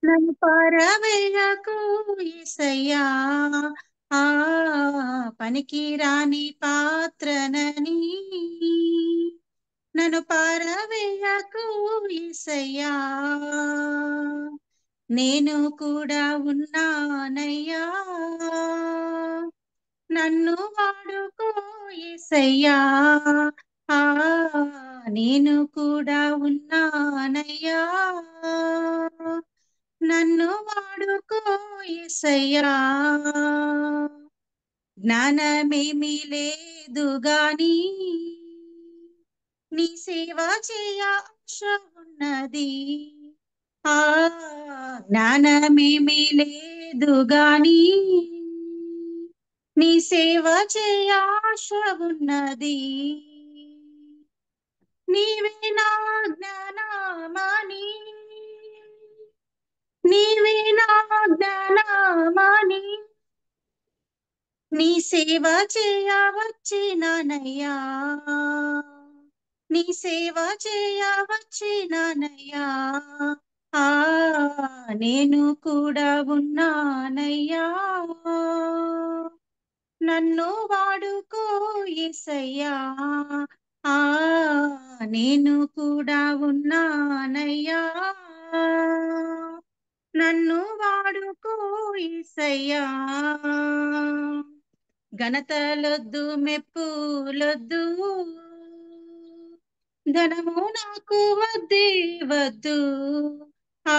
నన్ను పారవేయకు యేసయ్యా, ఆ పనికి రాని పాత్రనని నన్ను పారవేయకు యేసయ్యా, నేను కూడా ఉన్నానయ్యా, నన్ను వాడుకో యేసయ్యా, ఆ నేను కూడా ఉన్నానయ్యా, నన్ను వాడుకో యేసయ్యా. జ్ఞానమేమీ లేదు గాని నీ సేవ చేయ ఆశ ఉన్నది, ఆ జ్ఞానమేమీ లేదు గాని నీ సేవ చేయ ఆశ ఉన్నది, నీవే నా జ్ఞానమని, నీవే నా జ్ఞానమని నీ సేవ చేయ వచ్చినానయ్యా, నీ సేవ చేయ వచ్చినానయ్యా, ఆ నేను కూడా ఉన్నానయ్యా, నన్ను వాడుకో యేసయ్యా, ఆ నేను కూడా ఉన్నానయ్యా, నన్ను వాడుకో యేసయ్యా. ఘనతలొద్దు మెప్పులొద్దు, ధనము నాకు వద్దే వద్దు, ఆ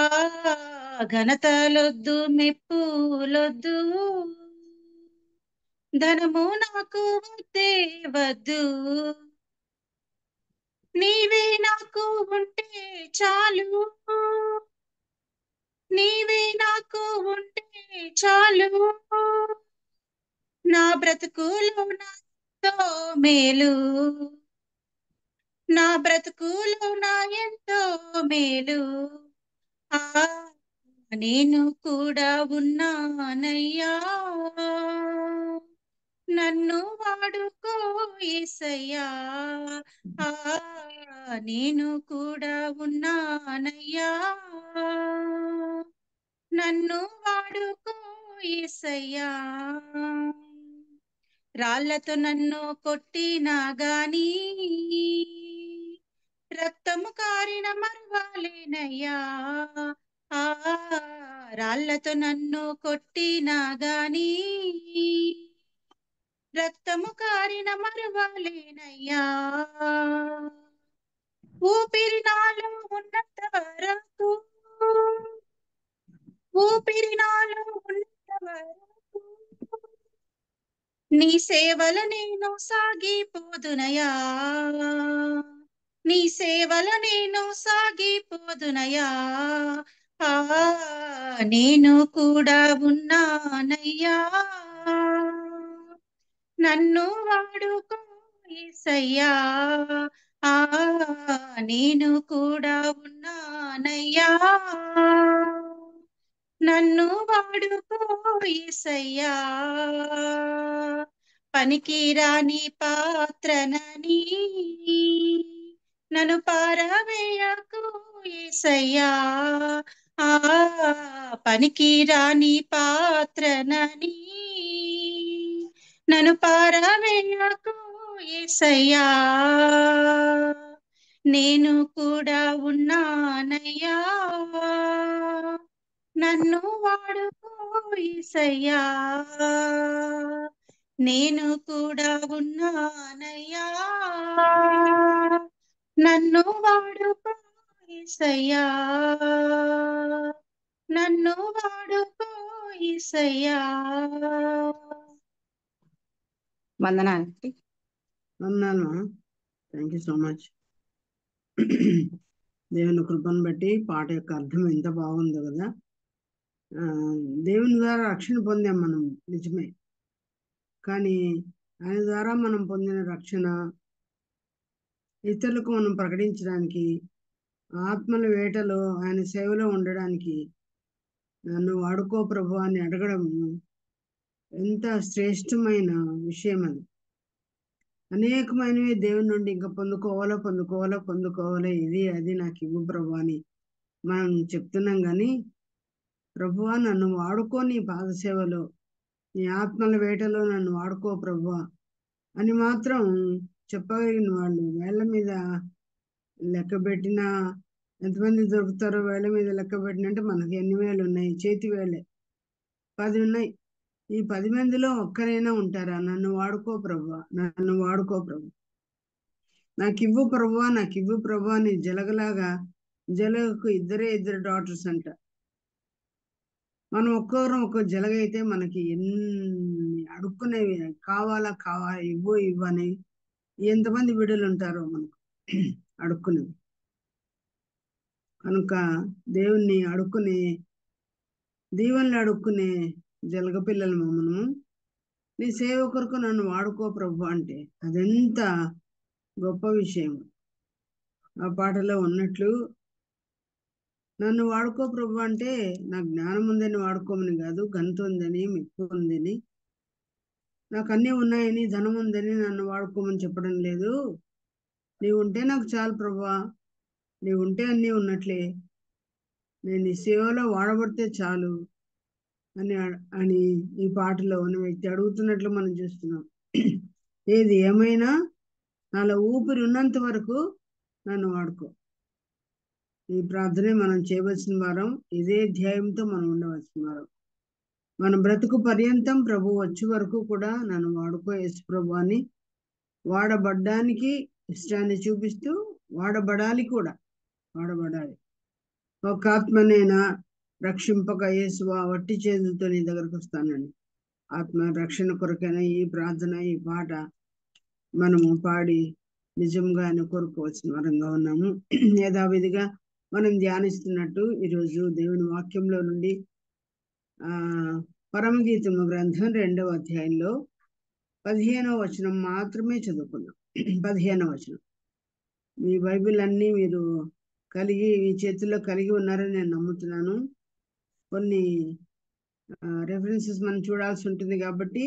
ఘనతలొద్దు మెప్పులొద్దు, ధనము నాకు వద్దే వద్దు, నీవే నాకు ఉంటే చాలు, నీవే నాకు ఉంటే చాలు, నా బ్రతుకులో నాతో మేలు, నా బ్రతుకులో నా ఎంతో మేలు, ఆ నేను కూడా ఉన్నానయ్యా, నన్ను వాడుకో యేసయ్యా, ఆ నేను కూడా ఉన్నానయ్యా, నన్ను వాడుకో యేసయ్యా. రాళ్లతో నన్ను కొట్టినా గాని రక్తము కారిన మరువాలేనయ్యా, ఆ రాళ్లతో నన్ను కొట్టినా గాని రక్తము కారిన మరువాలేనయ్యా, ఊపిరి నాలో ఉన్నంత వరకు, ఊపిరి నాలో ఉన్నంత వరకు నీ సేవల నేను సాగిపోదునయా, నీ సేవల నేను సాగిపోదునయా, ఆ నేను కూడా ఉన్నానయ్యా, నన్ను వాడుకో యేసయ్యా, ఆ నేను కూడా ఉన్నానయ్యా, నన్ను వాడుకో యేసయ్యా. పనికిరాని పాత్రనని నన్ను పారవేయకు యేసయ్యా, ఆ పనికిరాని పాత్రనని నన్ను పారవేయకు యేసయ్యా, నేను కూడా ఉన్నానయ్యా, నన్ను వాడుకో యేసయ్యా, నేను కూడా ఉన్నానయ్యా, నన్ను వాడుకో యేసయ్యా, నన్ను వాడుకో యేసయ్యా. వందనాలండి. వందనాలు. Thank you so much. దేవుని కృపను బట్టి పాట యొక్క అర్థం ఎంత బాగుందో కదా. దేవుని ద్వారా రక్షణ పొందాం మనం, నిజమే. కానీ ఆయన ద్వారా మనం పొందిన రక్షణ ఇతరులకు మనం ప్రకటించడానికి, ఆత్మల వేటలో ఆయన సేవలో ఉండడానికి నన్ను వాడుకో ప్రభు అని అడగడం ఎంత శ్రేష్టమైన విషయం అది. అనేకమైనవి దేవుని నుండి ఇంకా పొందుకోవాలా, ఇది అది నాకు ఇవ్వు ప్రభు అని మనం చెప్తున్నాం కానీ ప్రభువా నన్ను వాడుకో నీ పాదసేవలో, నీ ఆత్మల వేటలో నన్ను వాడుకో ప్రభువా అని మాత్రం చెప్పగలిగిన వాళ్ళు వేళ్ళ మీద లెక్క పెట్టిన ఎంతమంది దొరుకుతారో, వేళ్ళ మీద లెక్క పెట్టినంటే మనకి ఎన్ని వేలు ఉన్నాయి? చేతి వేలే 10 ఉన్నాయి. ఈ 10 మందిలో ఒక్కరైనా ఉంటారా? నన్ను వాడుకో ప్రభువా, నన్ను వాడుకో ప్రభు, నాకివ్వు ప్రభువా, నాకివ్వు ప్రభువా అని జలగలాగా. జలగకు ఇద్దరు డాటర్స్ అంట. మనం ఒక్కొక్కరం ఒక్కో జలగైతే మనకి ఎన్ని అడుక్కునేవి కావాలా కావాలా ఇవ్వు ఇవ్వని ఎంతమంది బిడ్డలు ఉంటారో మనకు అడుక్కునేవి. కనుక దేవుణ్ణి అడుక్కునే, దీవెనలు అడుక్కునే జలగ పిల్లలు మనము. నీ సేవ కొరకు నన్ను వాడుకో ప్రభు అంటే అదెంత గొప్ప విషయం. ఆ పాటలో ఉన్నట్లు నన్ను వాడుకో ప్రభు అంటే నా జ్ఞానం ఉందని వాడుకోమని కాదు, ఘనత ఉందని, మెప్పు ఉందని, నాకు అన్నీ ఉన్నాయని, ధనం ఉందని నన్ను వాడుకోమని చెప్పడం లేదు. నీవు ఉంటే నాకు చాలు ప్రభువా, నీవు ఉంటే అన్నీ ఉన్నట్లే, నేను నీ సేవలో వాడబడితే చాలు అని ఈ పాటలో ఉన్న వ్యక్తి అడుగుతున్నట్లు మనం చూస్తున్నాం. ఏది ఏమైనా నాలో ఊపిరి ఉన్నంత వరకు నన్ను వాడుకో. ఈ ప్రార్థనే మనం చేయవలసిన వారం. ఇదే ధ్యేయంతో మనం ఉండవలసిన వారం. మన బ్రతుకు పర్యంతం ప్రభు వచ్చే వరకు కూడా నన్ను వాడుకో యేసు ప్రభు అని వాడబడ్డానికి ఇష్టాన్ని చూపిస్తూ వాడబడాలి కూడా. వాడబడాలి. ఒక ఆత్మనైనా రక్షింపక యేసువా వట్టి చేతులతో నీ దగ్గరకు వస్తానని ఆత్మ రక్షణ కొరకైనా ఈ ప్రార్థన, ఈ పాట మనము పాడి నిజంగా ఆయన కోరుకోవాల్సిన వరంగా ఉన్నాము. యథావిధిగా మనం ధ్యానిస్తున్నట్టు ఈరోజు దేవుని వాక్యంలో నుండి పరమగీతము గ్రంథం 2వ అధ్యాయంలో 15వ వచనం మాత్రమే చదువుకున్నాం. 15వ వచనం. మీ బైబిల్ అన్నీ మీరు మీ చేతుల్లో కలిగి ఉన్నారని నేను నమ్ముతున్నాను. కొన్ని రెఫరెన్సెస్ మనం చూడాల్సి ఉంటుంది కాబట్టి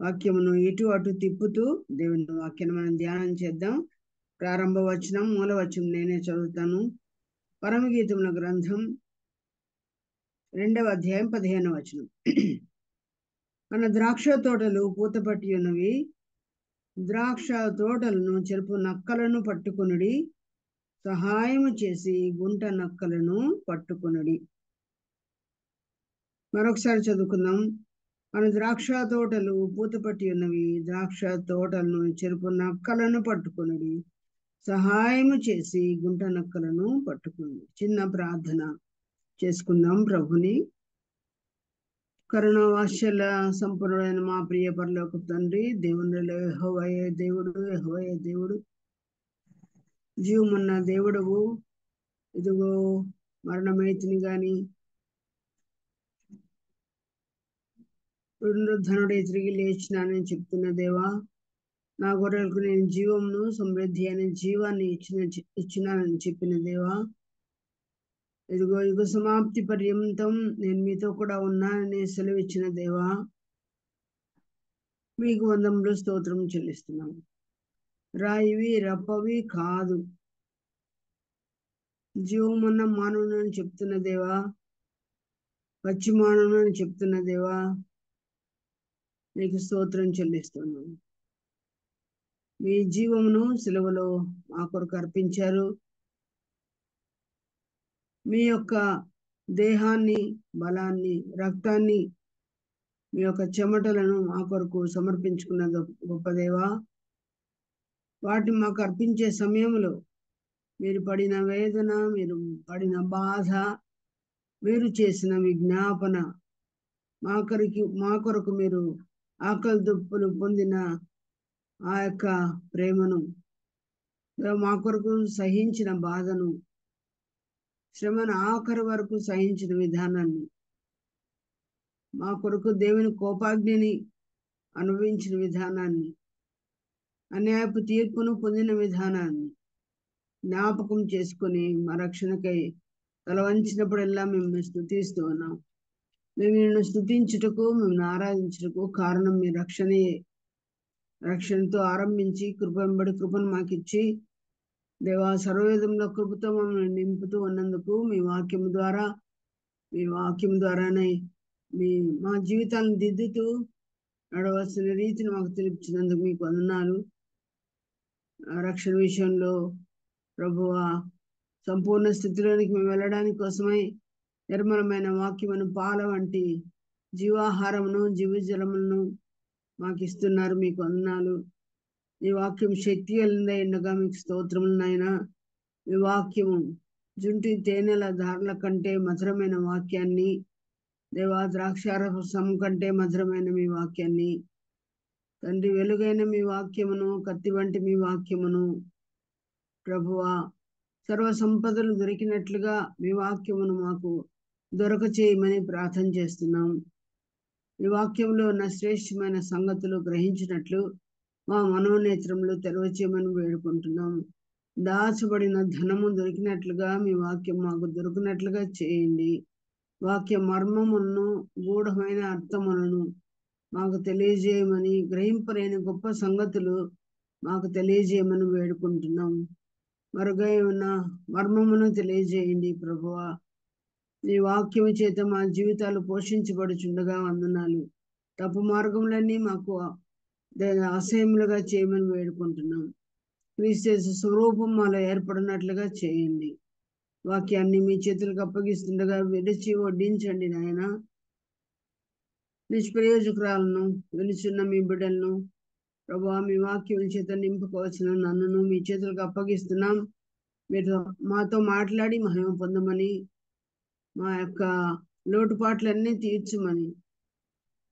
వాక్యమును ఇటు అటు తిప్పుతూ దేవుని వాక్యాన్ని మనం ధ్యానం చేద్దాం. ప్రారంభ వచనం, మూల వచనం నేనే చదువుతాను. పరమగీతముల గ్రంథం 2వ అధ్యాయం 15వ వచనం. మన ద్రాక్ష తోటలు పూతపట్టి ఉన్నవి, ద్రాక్ష తోటలను చెరుపు నక్కలను పట్టుకొనుడి, సహాయము చేసి గుంట నక్కలను పట్టుకొనుడి. మరొకసారి చదువుకుందాం. మన ద్రాక్ష తోటలు పూతపట్టి ఉన్నవి, ద్రాక్ష తోటలను చెరుపు నక్కలను పట్టుకొనుడి, సహాయము చేసి గుంట నక్కలను పట్టుకుని. చిన్న ప్రార్థన చేసుకుందాం. ప్రభుని కరుణ వాత్సల్య సంపూర్ణమైన మా ప్రియ పరలోక తండ్రి, దేవునిలో యెహోవాయే దేవుడు, యెహోవాయే దేవుడు, జీవమున్న దేవుడవు. ఇదిగో మరణమైతిని గాని పునరుద్ధరణుడే తిరిగి లేచినానని చెప్తున్న దేవా, నా గొర్రెలకు నేను జీవమును సమృద్ధి అనే జీవాన్ని ఇచ్చినానని చెప్పిన దేవా, ఇదిగో యుగ సమాప్తి పర్యంతం నేను మీతో కూడా ఉన్నానని సెలవిచ్చిన దేవా, మీకు వందములు స్తోత్రం చెల్లిస్తున్నాను. రాయివి రప్పవి కాదు, జీవమున్న మానవుని అని చెప్తున్న దేవా, పచ్చి మానవుని అని చెప్తున్న దేవా, నీకు స్తోత్రం చెల్లిస్తున్నాను. మీ జీవమును సిలువలో మా కొరకు అర్పించారు. మీ యొక్క దేహాన్ని, బలాన్ని, రక్తాన్ని, మీ యొక్క చెమటలను మా కొరకు సమర్పించుకున్న గొప్ప దేవా, వాటిని మాకు అర్పించే సమయంలో మీరు పడిన వేదన, మీరు పడిన బాధ, మీరు చేసిన విజ్ఞాపన, మా కొరకు మీరు ఆకలి దుప్పులు పొందిన ఆ యొక్క ప్రేమను, మా కొరకు సహించిన బాధను, శ్రమను ఆఖరి వరకు సహించిన విధానాన్ని, మా కొరకు దేవుని కోపాగ్నిని అనుభవించిన విధానాన్ని, అన్యాయపు తీర్పును పొందిన విధానాన్ని జ్ఞాపకం చేసుకొని మా రక్షణకై తల వంచినప్పుడల్లా మేము స్తుతిస్తూ ఉన్నాం. మేము నిన్ను స్తుతించుటకు, మేము ఆరాధించుటకు కారణం మీ రక్షణయే. రక్షణతో ఆరంభించి కృప వెంబడి కృపను మాకిచ్చి దేవా, సర్వవేదంలో కృపతో మమ్మల్ని నింపుతూ ఉన్నందుకు మీ వాక్యం ద్వారానే మా జీవితాలను దిద్దుతూ నడవలసిన రీతిని మాకు తెలుపుతున్నందుకు మీకు వందనాలు. రక్షణ విషయంలో ప్రభువా, సంపూర్ణ స్థితిలోనికి మేము వెళ్ళడానికి కోసమై నిర్మలమైన వాక్యమును పాల వంటి జీవాహారమును జీవజలములను మాకు ఇస్తున్నారు. మీకు వందనాలు. ఈ వాక్యం శక్తి కలిగిందే ఉండగా మీకు స్తోత్రములు నాయన. ఈ వాక్యము జుంటి తేనెల ధారల కంటే మధురమైన వాక్యాన్ని, దేవా, ద్రాక్షారసం కంటే మధురమైన మీ వాక్యాన్ని, తండ్రి, వెలుగైన మీ వాక్యమును, కత్తి వంటి మీ వాక్యమును ప్రభువా, సర్వ సంపదలు దొరికినట్లుగా మీ వాక్యమును మాకు దొరక చేయమని ప్రార్థన చేస్తున్నాం. ఈ వాక్యంలో ఉన్న శ్రేష్టమైన సంగతులు గ్రహించినట్లు మా మనోనేత్రములు తెరవచేయమని వేడుకుంటున్నాం. దాచబడిన ధనము దొరికినట్లుగా మీ వాక్యం మాకు దొరికినట్లుగా చేయండి. వాక్య మర్మములను, గూఢమైన అర్థములను మాకు తెలియజేయమని, గ్రహింపలేని గొప్ప సంగతులు మాకు తెలియజేయమని వేడుకుంటున్నాం. మరుగై ఉన్న మర్మమును తెలియజేయండి ప్రభువా. నీ వాక్యము చేత మా జీవితాలు పోషించబడుచుండగా వందనాలు. తప్పు మార్గములన్నీ మాకు అసహ్యములుగా చేయమని వేడుకుంటున్నాం. క్రీస్తు స్వరూపం మాలో ఏర్పడినట్లుగా చేయండి. వాక్యాన్ని మీ చేతులకు అప్పగిస్తుండగా విడిచి వడ్డించండి నాయన. నిష్ప్రయోజకురాలను వెలుచున్న మీ బిడ్డలను ప్రభువా, మీ వాక్యం చేత నింపుకోవాల్సిన నన్ను మీ చేతులకు అప్పగిస్తున్నాం. మీరు మాతో మాట్లాడి మహిమ పొందమని, మా యొక్క లోటుపాట్లన్నీ తీర్చమని,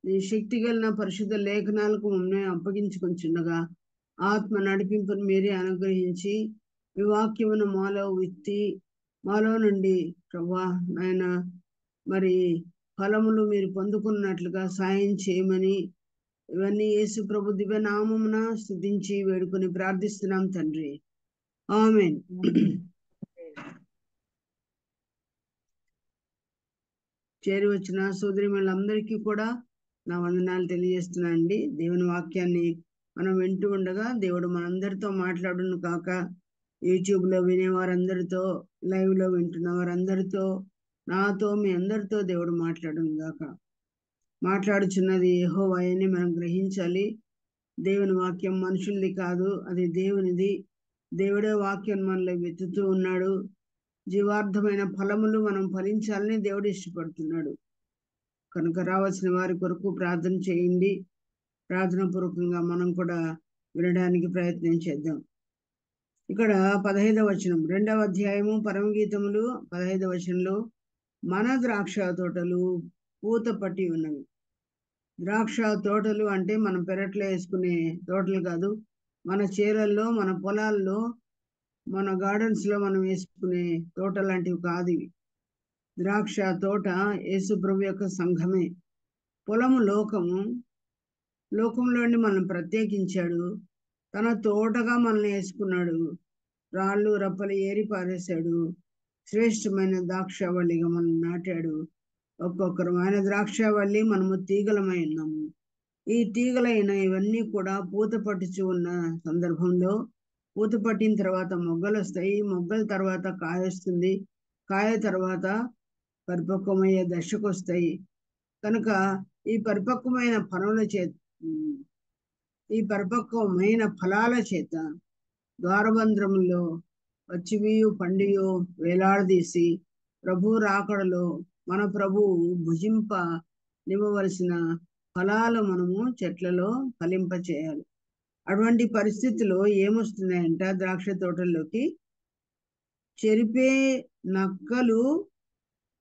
నీ శక్తి కలిగిన పరిశుద్ధ లేఖనాలకు మమ్మల్ని అప్పగించుకొంచుండగా ఆత్మ నడిపింపును మీరే అనుగ్రహించి మీ వాక్యమును మాలో విత్తి మాలో నుండి ప్రభువా నాయన మరి ఫలములు మీరు పొందుకున్నట్లుగా సాయం చేయమని, ఇవన్నీ యేసు ప్రభు దివ్య నామమున స్తుతించి వేడుకొని ప్రార్థిస్తున్నాం తండ్రి. ఆమేన్. చేరి వచ్చిన సోదరిమణులందరికీ కూడా నా వందనాలు తెలియజేస్తున్నానండి. దేవుని వాక్యాన్ని మనం వింటూ ఉండగా దేవుడు మనందరితో మాట్లాడును కాక, యూట్యూబ్లో వినేవారందరితో, లైవ్లో వింటున్న వారందరితో, నాతో, మీ అందరితో దేవుడు మాట్లాడును గాక. మాట్లాడుచున్నది యెహోవాయని మనం గ్రహించాలి. దేవుని వాక్యం మనుషులది కాదు, అది దేవునిది. దేవుడే వాక్యం మనలో వెతుకుతూ ఉన్నాడు. జీవార్థమైన ఫలములు మనం ఫలించాలని దేవుడు ఇష్టపడుతున్నాడు. కనుక రావాల్సిన వారి కొరకు ప్రార్థన చేయండి. ప్రార్థన పూర్వకంగా మనం కూడా వినడానికి ప్రయత్నం చేద్దాం. ఇక్కడ 15వ వచనం, 2వ అధ్యాయము పరమగీతములు 15వ వచనంలో, మన ద్రాక్ష తోటలు పూత పట్టి ఉన్నవి. ద్రాక్ష తోటలు అంటే మనం పెరట్లో వేసుకునే తోటలు కాదు. మన చీరల్లో, మన పొలాల్లో, మన గార్డెన్స్ లో మనం వేసుకునే తోట లాంటివి కాదు ఇవి. ద్రాక్ష తోట యేసు ప్రభు యొక్క సంఘమే. పొలము లోకము, లోకంలోని మనం ప్రత్యేకించాడు. తన తోటగా మనల్ని వేసుకున్నాడు. రాళ్ళు రప్పలు ఏరి పారేశాడు. శ్రేష్టమైన ద్రాక్షావళిగా మనం నాటాడు. ఒక్కొక్కరు ఆయన ద్రాక్షావళి, మనము తీగలమై ఉన్నాము. ఈ తీగలైన ఇవన్నీ కూడా పూత పట్టుచు ఉన్న సందర్భంలో, పూత పట్టిన తర్వాత మొగ్గలు వస్తాయి. మొగ్గల తర్వాత కాయ వస్తుంది. కాయ తర్వాత పరిపక్వమయ్యే దశకు వస్తాయి. కనుక ఈ పరిపక్వమైన ఫలాల చేత ద్వారబంధ్రములో పచ్చివియు పండియు వేలాడదీసి ప్రభు రాకడలో మన ప్రభువు భుజింప నివ్వవలసిన ఫలాలు మనము చెట్లలో ఫలింప చేయాలి. అటువంటి పరిస్థితిలో ఏమొస్తున్నాయంట, ద్రాక్ష తోటల్లోకి చెరిపే నక్కలు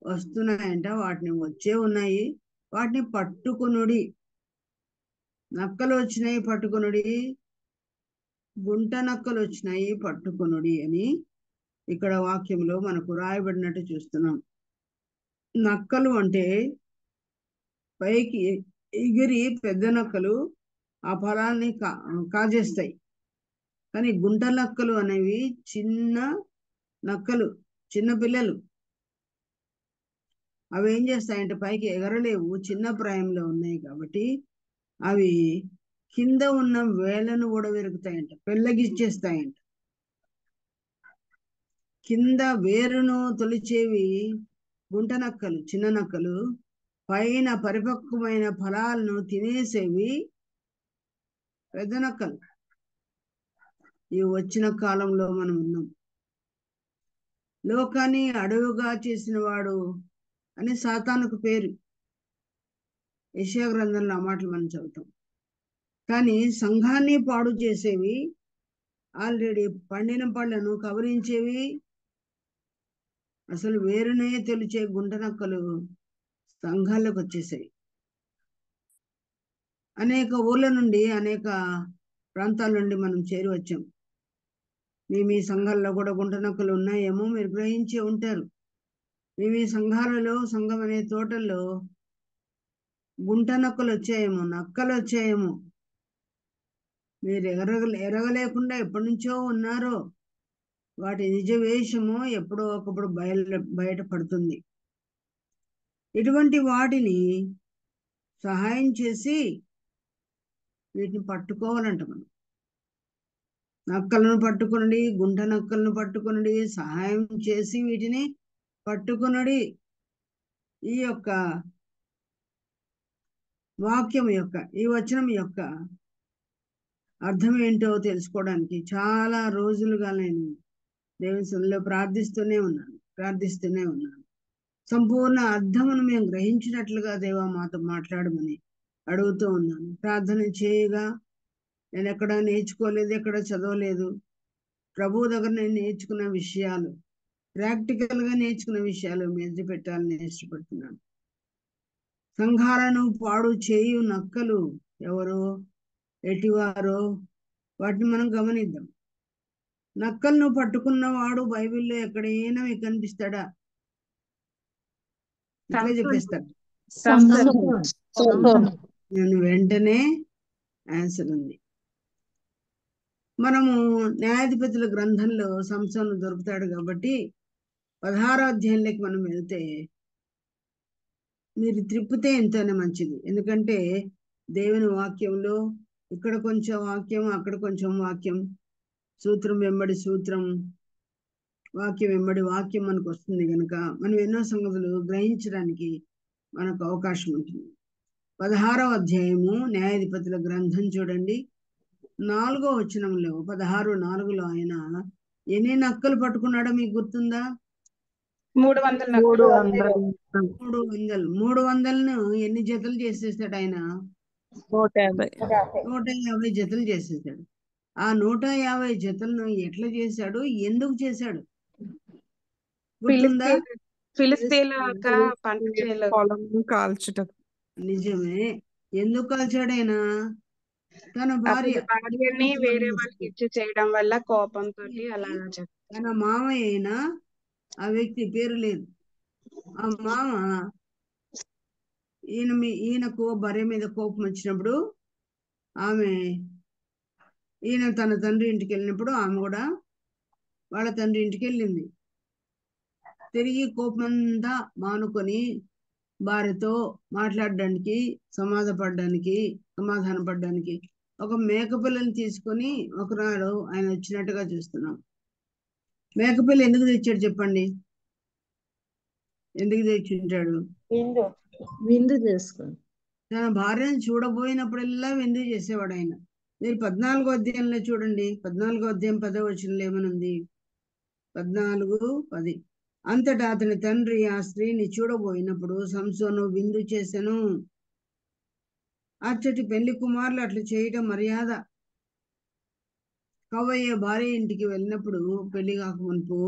వస్తున్నాయంట. వాటిని వచ్చే ఉన్నాయి, వాటిని పట్టుకొనుడి. నక్కలు వచ్చినాయి పట్టుకొనుడి, గుంట నక్కలు వచ్చినాయి పట్టుకొనుడి అని ఇక్కడ వాక్యంలో మనకు రాయబడినట్టు చూస్తున్నాం. నక్కలు అంటే పైకి ఎగిరి పెద్ద నక్కలు ఆ ఫలాన్ని కాజేస్తాయి. కానీ గుంట నక్కలు అనేవి చిన్న నక్కలు, చిన్న పిల్లలు. అవి ఏం చేస్తాయంటే పైకి ఎగరలేవు, చిన్న ప్రాయంలో ఉన్నాయి కాబట్టి అవి కింద ఉన్న వేళ్ళను కూడా విరుగుతాయంట, పెళ్ళగిచ్చేస్తాయంట. కింద వేరును తొలిచేవి గుంట నక్కలు, చిన్న నక్కలు, పైన పరిపక్వమైన ఫలాలను తినేసేవి పెద్ద నక్కలు. ఈ వచ్చిన కాలంలో మనం ఉన్నాం. లోకాన్ని అడవుగా చేసిన వాడు అని సాతానుకు పేరు. యెషయా గ్రంథంలో ఆ మాటలు మనం చదువుతాం. కానీ సంఘాన్ని పాడు చేసేవి, ఆల్రెడీ పండిన పళ్ళను కవరించేవి, అసలు వేరునే తొలిచే గుంట నక్కలు సంఘాల్లోకి వచ్చేసాయి. అనేక ఊర్ల నుండి, అనేక ప్రాంతాల నుండి మనం చేరి వచ్చాం. మీ సంఘాల్లో కూడా గుంట నక్కలు ఉన్నాయేమో మీరు గ్రహించే ఉంటారు. మీ సంఘాలలో, సంఘం అనే తోటల్లో గుంట నక్కలు వచ్చాయేమో, నక్కలు వచ్చాయేమో. మీరు ఎరగలేకుండా ఎప్పటి నుంచో ఉన్నారో వాటి నిజ వేషము ఎప్పుడో ఒకప్పుడు బయటపడుతుంది. ఇటువంటి వాటిని సహాయం చేసి వీటిని పట్టుకోవాలంట మనం. నక్కలను పట్టుకునడి, గుంట నక్కలను పట్టుకునడి, సహాయం చేసి వీటిని పట్టుకునడి. ఈ యొక్క వాక్యం యొక్క, ఈ వచనం యొక్క అర్థం ఏంటో తెలుసుకోవడానికి చాలా రోజులుగా నేను దేవుని సన్నిధిలో ప్రార్థిస్తూనే ఉన్నాను. సంపూర్ణ అర్థమును మేము గ్రహించినట్లుగా దేవా మాతో మాట్లాడమని అడుగుతూ ఉన్నాను. ప్రార్థన చేయగా నేను ఎక్కడ నేర్చుకోలేదు, ఎక్కడ చదవలేదు. ప్రభు దగ్గర నేను నేర్చుకున్న విషయాలు, ప్రాక్టికల్గా నేర్చుకున్న విషయాలు మెచ్చి పెట్టాలని ఇష్టపడుతున్నాను. సంఘాలను పాడు చేయు నక్కలు ఎవరో, ఎటివారో వాటిని మనం గమనిద్దాం. నక్కలను పట్టుకున్నవాడు బైబిల్లో ఎక్కడైనా మీకు కనిపిస్తాడా? ఇట్లా చెప్పేస్తాడు. నేను వెంటనే ఆన్సర్ ఉంది. మనము న్యాయాధిపతుల గ్రంథంలో సంసోను దొరుకుతాడు కాబట్టి 16వ అధ్యాయంలోకి మనం వెళ్తే మీరు త్రిప్పితే ఎంతైనా మంచిది. ఎందుకంటే దేవుని వాక్యంలో ఇక్కడ కొంచెం వాక్యం, అక్కడ కొంచెం వాక్యం, సూత్రం వెంబడి సూత్రం, వాక్యం వెంబడి వాక్యం మనకు వస్తుంది కనుక మనం ఎన్నో సంగతులు గ్రహించడానికి మనకు అవకాశం ఉంటుంది. 16వ అధ్యాయము న్యాయాధిపతుల గ్రంథం చూడండి. 4వ వచనంలో 16:4 ఆయన ఎన్ని నక్కలు పట్టుకున్నాడో మీకు గుర్తుందా? 300ను ఎన్ని జతలు చేసేసాడు ఆయన? 150 జతలు చేసేసాడు. ఆ 150 జతలను ఎట్లా చేశాడు, ఎందుకు చేశాడు గుర్తుందా? నిజమే. ఎందుకు కాల్చాడైనా? తన భార్య భార్యని వేరే వాళ్ళకి ఇచ్చి చేయడం వల్ల కోపంతో అలా తన మామ అయినా ఆ వ్యక్తి పేరు లేదు. ఆ మామ ఈయనకు భార్య మీద కోపం వచ్చినప్పుడు ఈయన తన తండ్రి ఇంటికి వెళ్ళినప్పుడు ఆమె కూడా వాళ్ళ తండ్రి ఇంటికి వెళ్ళింది. తిరిగి కోపమంతా మానుకొని భార్యతో మాట్లాడడానికి, సమాధానపడడానికి ఒక మేకపిల్లని తీసుకొని ఒకనాడు ఆయన వచ్చినట్టుగా చూస్తున్నాం. మేకపిల్ల ఎందుకు తెచ్చాడు చెప్పండి? ఎందుకు తెచ్చి ఉంటాడు? విందు చేసుకొని తన భార్యను చూడబోయినప్పుడల్లా విందు చేసేవాడు ఆయన. మీరు 14వ అధ్యాయంలో చూడండి. 14వ అధ్యాయం 10వ వచనంలో ఏమనుంది? 14:10 అంతటా అతని తండ్రి ఆ స్త్రీని చూడబోయినప్పుడు సంసోను విందు చేసెను. అచ్చటి పెళ్లి కుమారులు అట్లా చేయటం మర్యాద. కవయ్య భార్య ఇంటికి వెళ్ళినప్పుడు పెళ్లి కాకమునుపు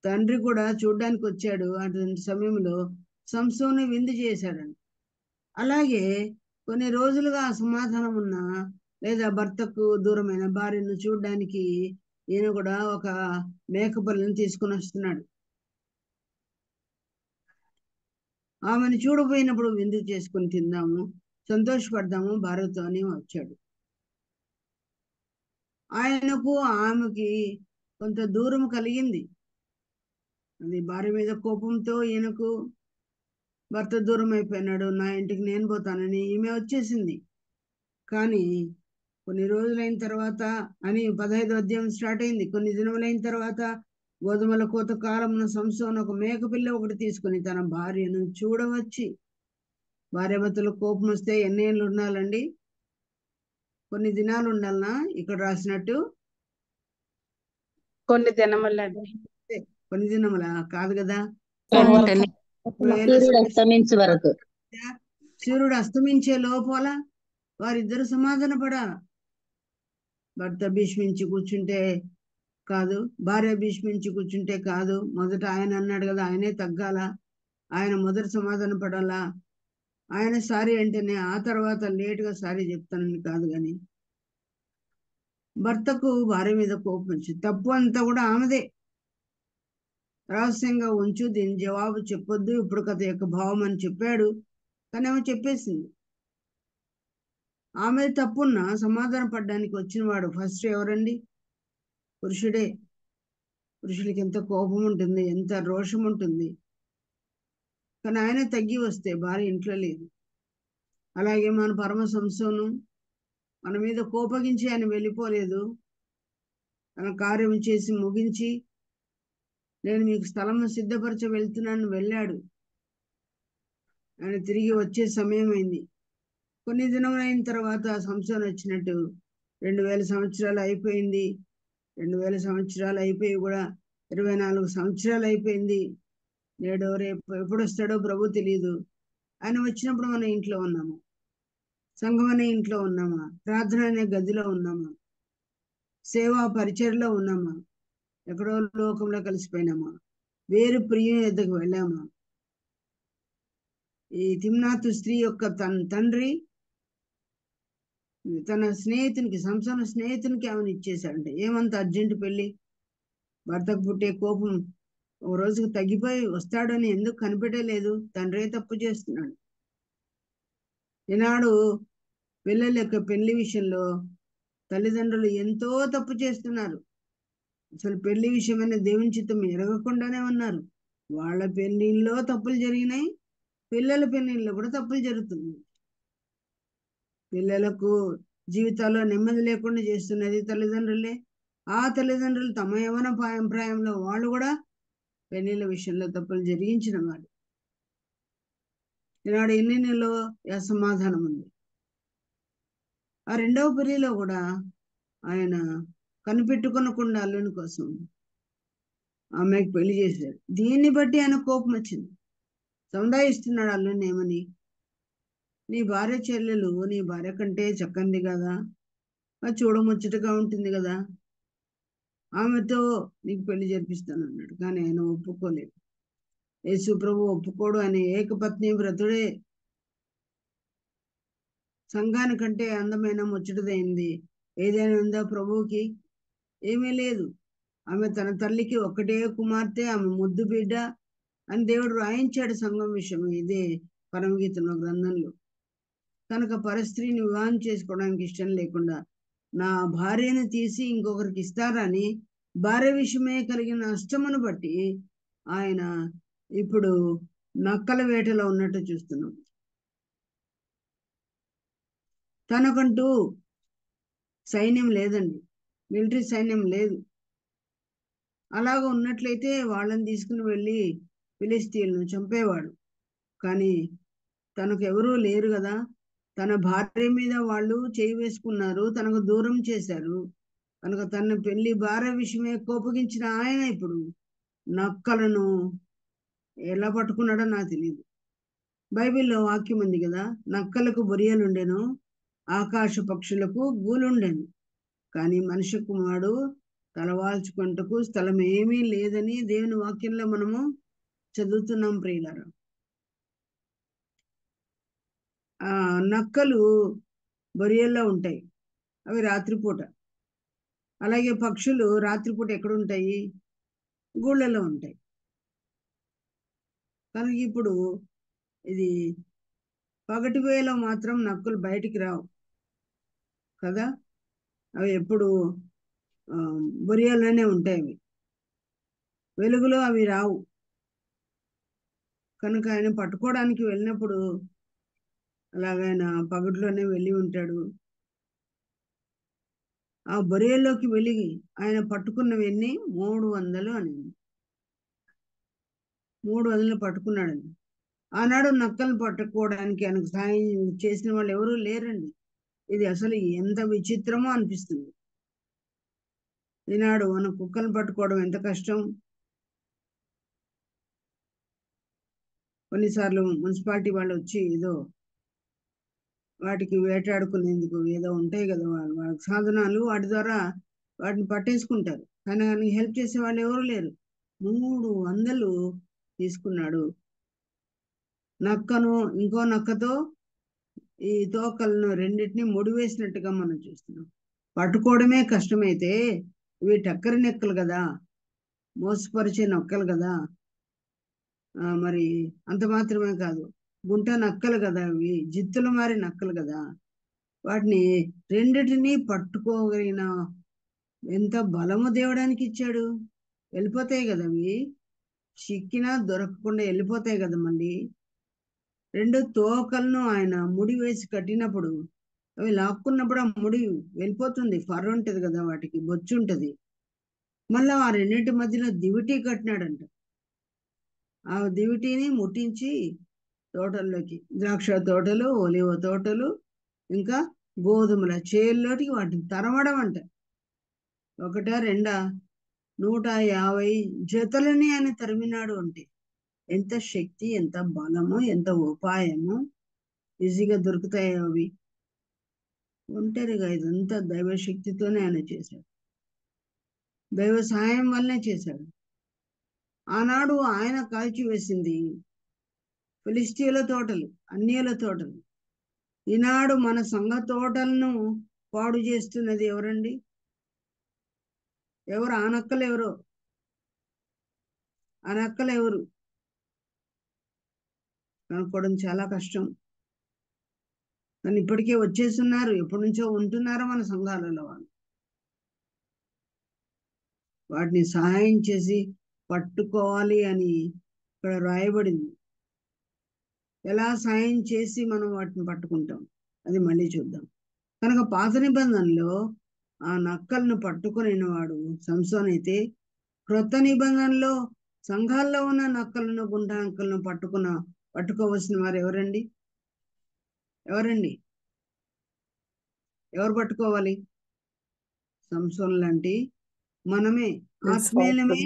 తండ్రి కూడా చూడ్డానికి వచ్చాడు. అటువంటి సమయంలో సంసోను విందు చేశాడండి. అలాగే కొన్ని రోజులుగా అసమాధానం ఉన్న లేదా భర్తకు దూరమైన భార్యను చూడడానికి ఈయన కూడా ఒక మేకపిల్లని తీసుకుని వస్తున్నాడు. ఆమెను చూడబోయినప్పుడు విందు చేసుకుని తిందాము, సంతోషపడదాము భార్యతో అని వచ్చాడు. ఆయనకు ఆమెకి కొంత దూరం కలిగింది. అది భార్య మీద కోపంతో ఈయనకు భర్త దూరం అయిపోయినాడు. నా ఇంటికి నేను పోతానని ఈమె వచ్చేసింది. కానీ కొన్ని రోజులైన తర్వాత అని 15వ అధ్యాయం స్టార్ట్ అయింది. కొన్ని దినములైన తర్వాత గోధుమల కోత కాలమున సంసోను ఒక మేకపిల్ల ఒకటి తీసుకుని తన భార్యను చూడవచ్చి, భార్యాభర్తలకు కోపం వస్తే ఎన్ని ఏళ్ళు ఉండాలండి? కొన్ని దినాలు ఉండాలనా ఇక్కడ రాసినట్టు? కొన్ని దినములండి. కొన్ని దినములా? కాదు కదా. సూర్యుడు అస్తమించే వరకు. సూర్యుడు అస్తమించే లోపల వారిద్దరు సమాధాన పడాల. భర్త భీష్మించి కూర్చుంటే కాదు, భార్య భీష్మించి కూర్చుంటే కాదు. మొదట ఆయన అన్నాడు కదా, ఆయనే తగ్గాల, ఆయన మొదట సమాధాన పడాలా. ఆయన సారీ అంటేనే ఆ తర్వాత లేటుగా సారీ చెప్తానని కాదు. కానీ భర్తకు భార్య మీద కోపం వచ్చింది. తప్పు అంతా కూడా ఆమెదే. రహస్యంగా ఉంచు, దీని జవాబు చెప్పొద్దు, ఇప్పుడు కథ యొక్క భావం అని చెప్పాడు. కానీ ఆమె చెప్పేసింది. ఆమె తప్పున్నా సమాధాన పడడానికి వచ్చిన వాడు ఫస్ట్ ఎవరండి? పురుషుడే. పురుషుడికి ఎంత కోపం ఉంటుంది, ఎంత రోషం ఉంటుంది. కానీ ఆయన తగ్గి వస్తే భార్య ఇంట్లో లేదు. అలాగే మన పరమ సంసోను మన మీద కోపగించి ఆయన వెళ్ళిపోలేదు. తన కార్యం చేసి ముగించి, నేను మీకు స్థలం సిద్ధపరచ వెళ్తున్నాను వెళ్ళాడు. ఆయన తిరిగి వచ్చే సమయం అయింది. కొన్ని దినములైన తర్వాత సంసోను వచ్చినట్టు 2000 సంవత్సరాలు అయిపోయింది. 2000 సంవత్సరాలు అయిపోయి కూడా 24 సంవత్సరాలు అయిపోయింది. నేడో రేపు ఎప్పుడు వస్తాడో ప్రభు తెలియదు. ఆయన వచ్చినప్పుడు మనం ఇంట్లో ఉన్నాము, సంఘం అనే ఇంట్లో ఉన్నామా, ప్రార్థన అనే గదిలో ఉన్నామా, సేవా పరిచర్లో ఉన్నామా, ఎక్కడో లోకంలో కలిసిపోయినామా, వేరు ప్రియం ఎద్దకు వెళ్ళామా? ఈ తిమ్నాతు స్త్రీ యొక్క తండ్రి తన స్నేహితునికి, సంసోను స్నేహితునికి ఆమెను ఇచ్చేశాడంటే ఏమంత అర్జెంటు పెళ్లి? భర్తకు పుట్టే కోపం ఓ రోజుకు తగ్గిపోయి వస్తాడని ఎందుకు కనిపెట్టలేదు? తండ్రే తప్పు చేస్తున్నాడు. ఈనాడు పిల్లల యొక్క పెళ్లి విషయంలో తల్లిదండ్రులు ఎంతో తప్పు చేస్తున్నారు. అసలు పెళ్లి విషయమైన దేవుని చిత్తం ఎరగకుండానే ఉన్నారు. వాళ్ళ పెళ్లిల్లో తప్పులు జరిగినాయి, పిల్లల పెళ్లిల్లో కూడా తప్పులు జరుగుతున్నాయి. పిల్లలకు జీవితాల్లో నెమ్మది లేకుండా చేస్తున్నది తల్లిదండ్రులే. ఆ తల్లిదండ్రులు తమ యవన ప్రాయంలో వాళ్ళు కూడా పెళ్లిళ్ళ విషయంలో తప్పులు జరిగించిన వారు. ఈనాడు ఎన్ని నెలలో అసమాధానం ఉంది. ఆ రెండవ పెళ్లిలో కూడా ఆయన కనిపెట్టుకునకుండా అల్లుని కోసం ఆమెకు పెళ్లి చేశాడు. దీన్ని బట్టి ఆయన కోపం వచ్చింది. సముదాయిస్తున్నాడు అల్లుని ఏమని? నీ భార్య చెల్లెలు నీ భార్య కంటే చక్కంది కదా, అది చూడముచ్చటగా ఉంటుంది కదా, ఆమెతో నీకు పెళ్లి జరిపిస్తాను అన్నాడు. కానీ ఆయన ఒప్పుకోలేదు. యేసు ప్రభు ఒప్పుకోడు. ఆయన ఏకపత్ని వ్రతుడే. సంఘానికంటే అందమైన ముచ్చటదైంది ఏదైనా ఉందా ప్రభువుకి? ఏమీ లేదు. ఆమె తన తల్లికి ఒక్కటే కుమార్తె, ఆమె ముద్దు బిడ్డ అని దేవుడు రాయించాడు సంఘం విషయం. ఇదే పరమగీతంలో గ్రంథంలో. కనుక పరస్త్రీని వివాహం చేసుకోవడానికి ఇష్టం లేకుండా నా భార్యను తీసి ఇంకొకరికి ఇస్తారని భార్య విషయమే కలిగిన నష్టమును బట్టి ఆయన ఇప్పుడు నక్కల వేటలో ఉన్నట్టు చూస్తున్నాం. తనకంటూ సైన్యం లేదండి, మిలిటరీ సైన్యం లేదు. అలాగ ఉన్నట్లయితే వాళ్ళని తీసుకుని వెళ్ళి ఫిలిస్తీన్లను చంపేవాడు. కానీ తనకు ఎవరూ లేరు కదా. తన భార్య మీద వాళ్ళు చేయి వేసుకున్నారు, తనకు దూరం చేశారు. కనుక తన పెళ్లి భార్య విషయమే కోపగించిన ఆయన ఇప్పుడు నక్కలను ఎలా పట్టుకున్నాడో నాకు తెలియదు. బైబిల్లో వాక్యం ఉంది కదా, నక్కలకు బొరియలుండెను, ఆకాశ పక్షులకు గూలుండెను, కానీ మనిషి కుమారుడు తలవాల్చుకుంటకు స్థలం ఏమీ లేదని దేవుని వాక్యంలో మనము చదువుతున్నాం ప్రియులారా. నక్కలు బొరియల్లో ఉంటాయి, అవి రాత్రిపూట. అలాగే పక్షులు రాత్రిపూట ఎక్కడ ఉంటాయి? గూళ్ళలో ఉంటాయి. కనుక ఇప్పుడు ఇది పగటి వేళ మాత్రం నక్కలు బయటికి రావు కదా, అవి ఎప్పుడు బొరియల్లోనే ఉంటాయి. అవి వెలుగులో అవి రావు. కనుక ఆయన పట్టుకోవడానికి వెళ్ళినప్పుడు అలాగైనా పగటిలోనే వెళ్ళి ఉంటాడు. ఆ బొరియల్లోకి వెళ్ళి ఆయన పట్టుకున్నవన్నీ 300 అని 300 పట్టుకున్నాడండి. ఆనాడు నక్కలు పట్టుకోవడానికి ఆయనకు సాయం చేసిన వాళ్ళు ఎవరూ లేరండి. ఇది అసలు ఎంత విచిత్రమో అనిపిస్తుంది. ఈనాడు మన కుక్కలు పట్టుకోవడం ఎంత కష్టం. కొన్నిసార్లు మున్సిపాలిటీ వాళ్ళు వచ్చి ఏదో వాటికి వేటాడుకునేందుకు ఏదో ఉంటాయి కదా వాళ్ళ సాధనాలు, వాటి ద్వారా వాటిని పట్టేసుకుంటారు. కానీ హెల్ప్ చేసే వాళ్ళు ఎవరు లేరు. 300 తీసుకున్నాడు. నక్కను ఇంకో నక్కతో ఈ తోకలను రెండింటిని ముడివేసినట్టుగా మనం చూస్తున్నాం. పట్టుకోవడమే కష్టమైతే ఇవి టక్కరి నెక్కలు కదా, మోసపరిచే నక్కలు కదా. మరి అంత మాత్రమే కాదు, గుంట నక్కలు కదా, అవి జిత్తులు మారి నక్కలు కదా. వాటిని రెండిటిని పట్టుకోగలిగిన ఎంత బలము దేవుడానికి ఇచ్చాడు. వెళ్ళిపోతాయి కదా అవి, చిక్కినా దొరకకుండా వెళ్ళిపోతాయి కదా. మళ్ళీ 2 తోకలను ఆయన ముడి వేసి కట్టినప్పుడు అవి లాక్కున్నప్పుడు ఆ ముడి వెళ్ళిపోతుంది. ఫర్ ఉంటుంది కదా, వాటికి బొచ్చు ఉంటుంది. మళ్ళీ ఆ రెండింటి మధ్యలో దివిటీ కట్టినాడంట. ఆ దివిటీని ముట్టించి తోటల్లోకి, ద్రాక్ష తోటలు, ఒలివ తోటలు, ఇంకా గోధుమల చేల్లోటికి వాటిని తరమడం అంట. 1 2 150 జతలని ఆయన తరిమినాడు అంటే ఎంత శక్తి, ఎంత బలము, ఎంత ఉపాయము. ఈజీగా దొరుకుతాయి అవి. ఒంటరిగా ఇదంతా దైవశక్తితోనే ఆయన చేశాడు. దైవ సహాయం వల్లనే చేశాడు. ఆనాడు ఆయన కాల్చివేసింది ఫిలిస్టీయుల తోటలు, అన్యుల తోటలు. ఈనాడు మన సంఘ తోటలను పాడు చేస్తున్నది ఎవరండి? ఎవరు? ఆ నక్కలు ఎవరు? ఆ నక్కలు ఎవరు కనుక్కోవడం చాలా కష్టం. కానీ ఇప్పటికే వచ్చేస్తున్నారు, ఎప్పటి నుంచో ఉంటున్నారో మన సంఘాలలో వాళ్ళు. వాటిని సహాయం చేసి పట్టుకోవాలి అని ఇక్కడ రాయబడింది. ఎలా సాయం చేసి మనం వాటిని పట్టుకుంటాం అది మళ్ళీ చూద్దాం. కనుక పాత నిబంధనలో ఆ నక్కలను పట్టుకుని వాడు సంసోన్ అయితే, క్రొత్త నిబంధనలో సంఘాల్లో ఉన్న నక్కలను, గుంట నక్కలను పట్టుకోవలసిన వారు ఎవరండి? ఎవరు పట్టుకోవాలి? సంసోన్ లాంటి మనమే, ఆత్మీయులమే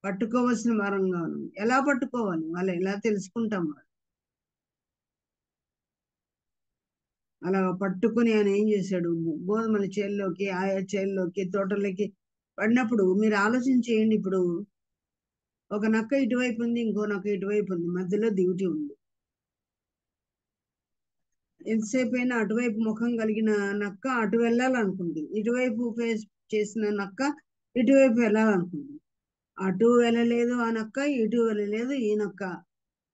పట్టుకోవలసిన వారంగా ఉన్నాం. ఎలా పట్టుకోవాలి? వాళ్ళు ఎలా తెలుసుకుంటాం? అలా పట్టుకుని ఆయన ఏం చేశాడు? గోధుమల చేల్లోకి, ఆయా చేల్లోకి, తోటలోకి పడినప్పుడు మీరు ఆలోచన చేయండి. ఇప్పుడు ఒక నక్క ఇటువైపు ఉంది, ఇంకో నక్క ఇటువైపు ఉంది, మధ్యలో దివిటి ఉంది. ఎంతసేపు అయినా అటువైపు ముఖం కలిగిన నక్క అటు వెళ్ళాలనుకుంది, ఇటువైపు ఫేస్ చేసిన నక్క ఇటువైపు వెళ్ళాలనుకుంది. అటు వెళ్ళలేదు ఆ నక్క, ఇటు వెళ్ళలేదు ఈ నక్క.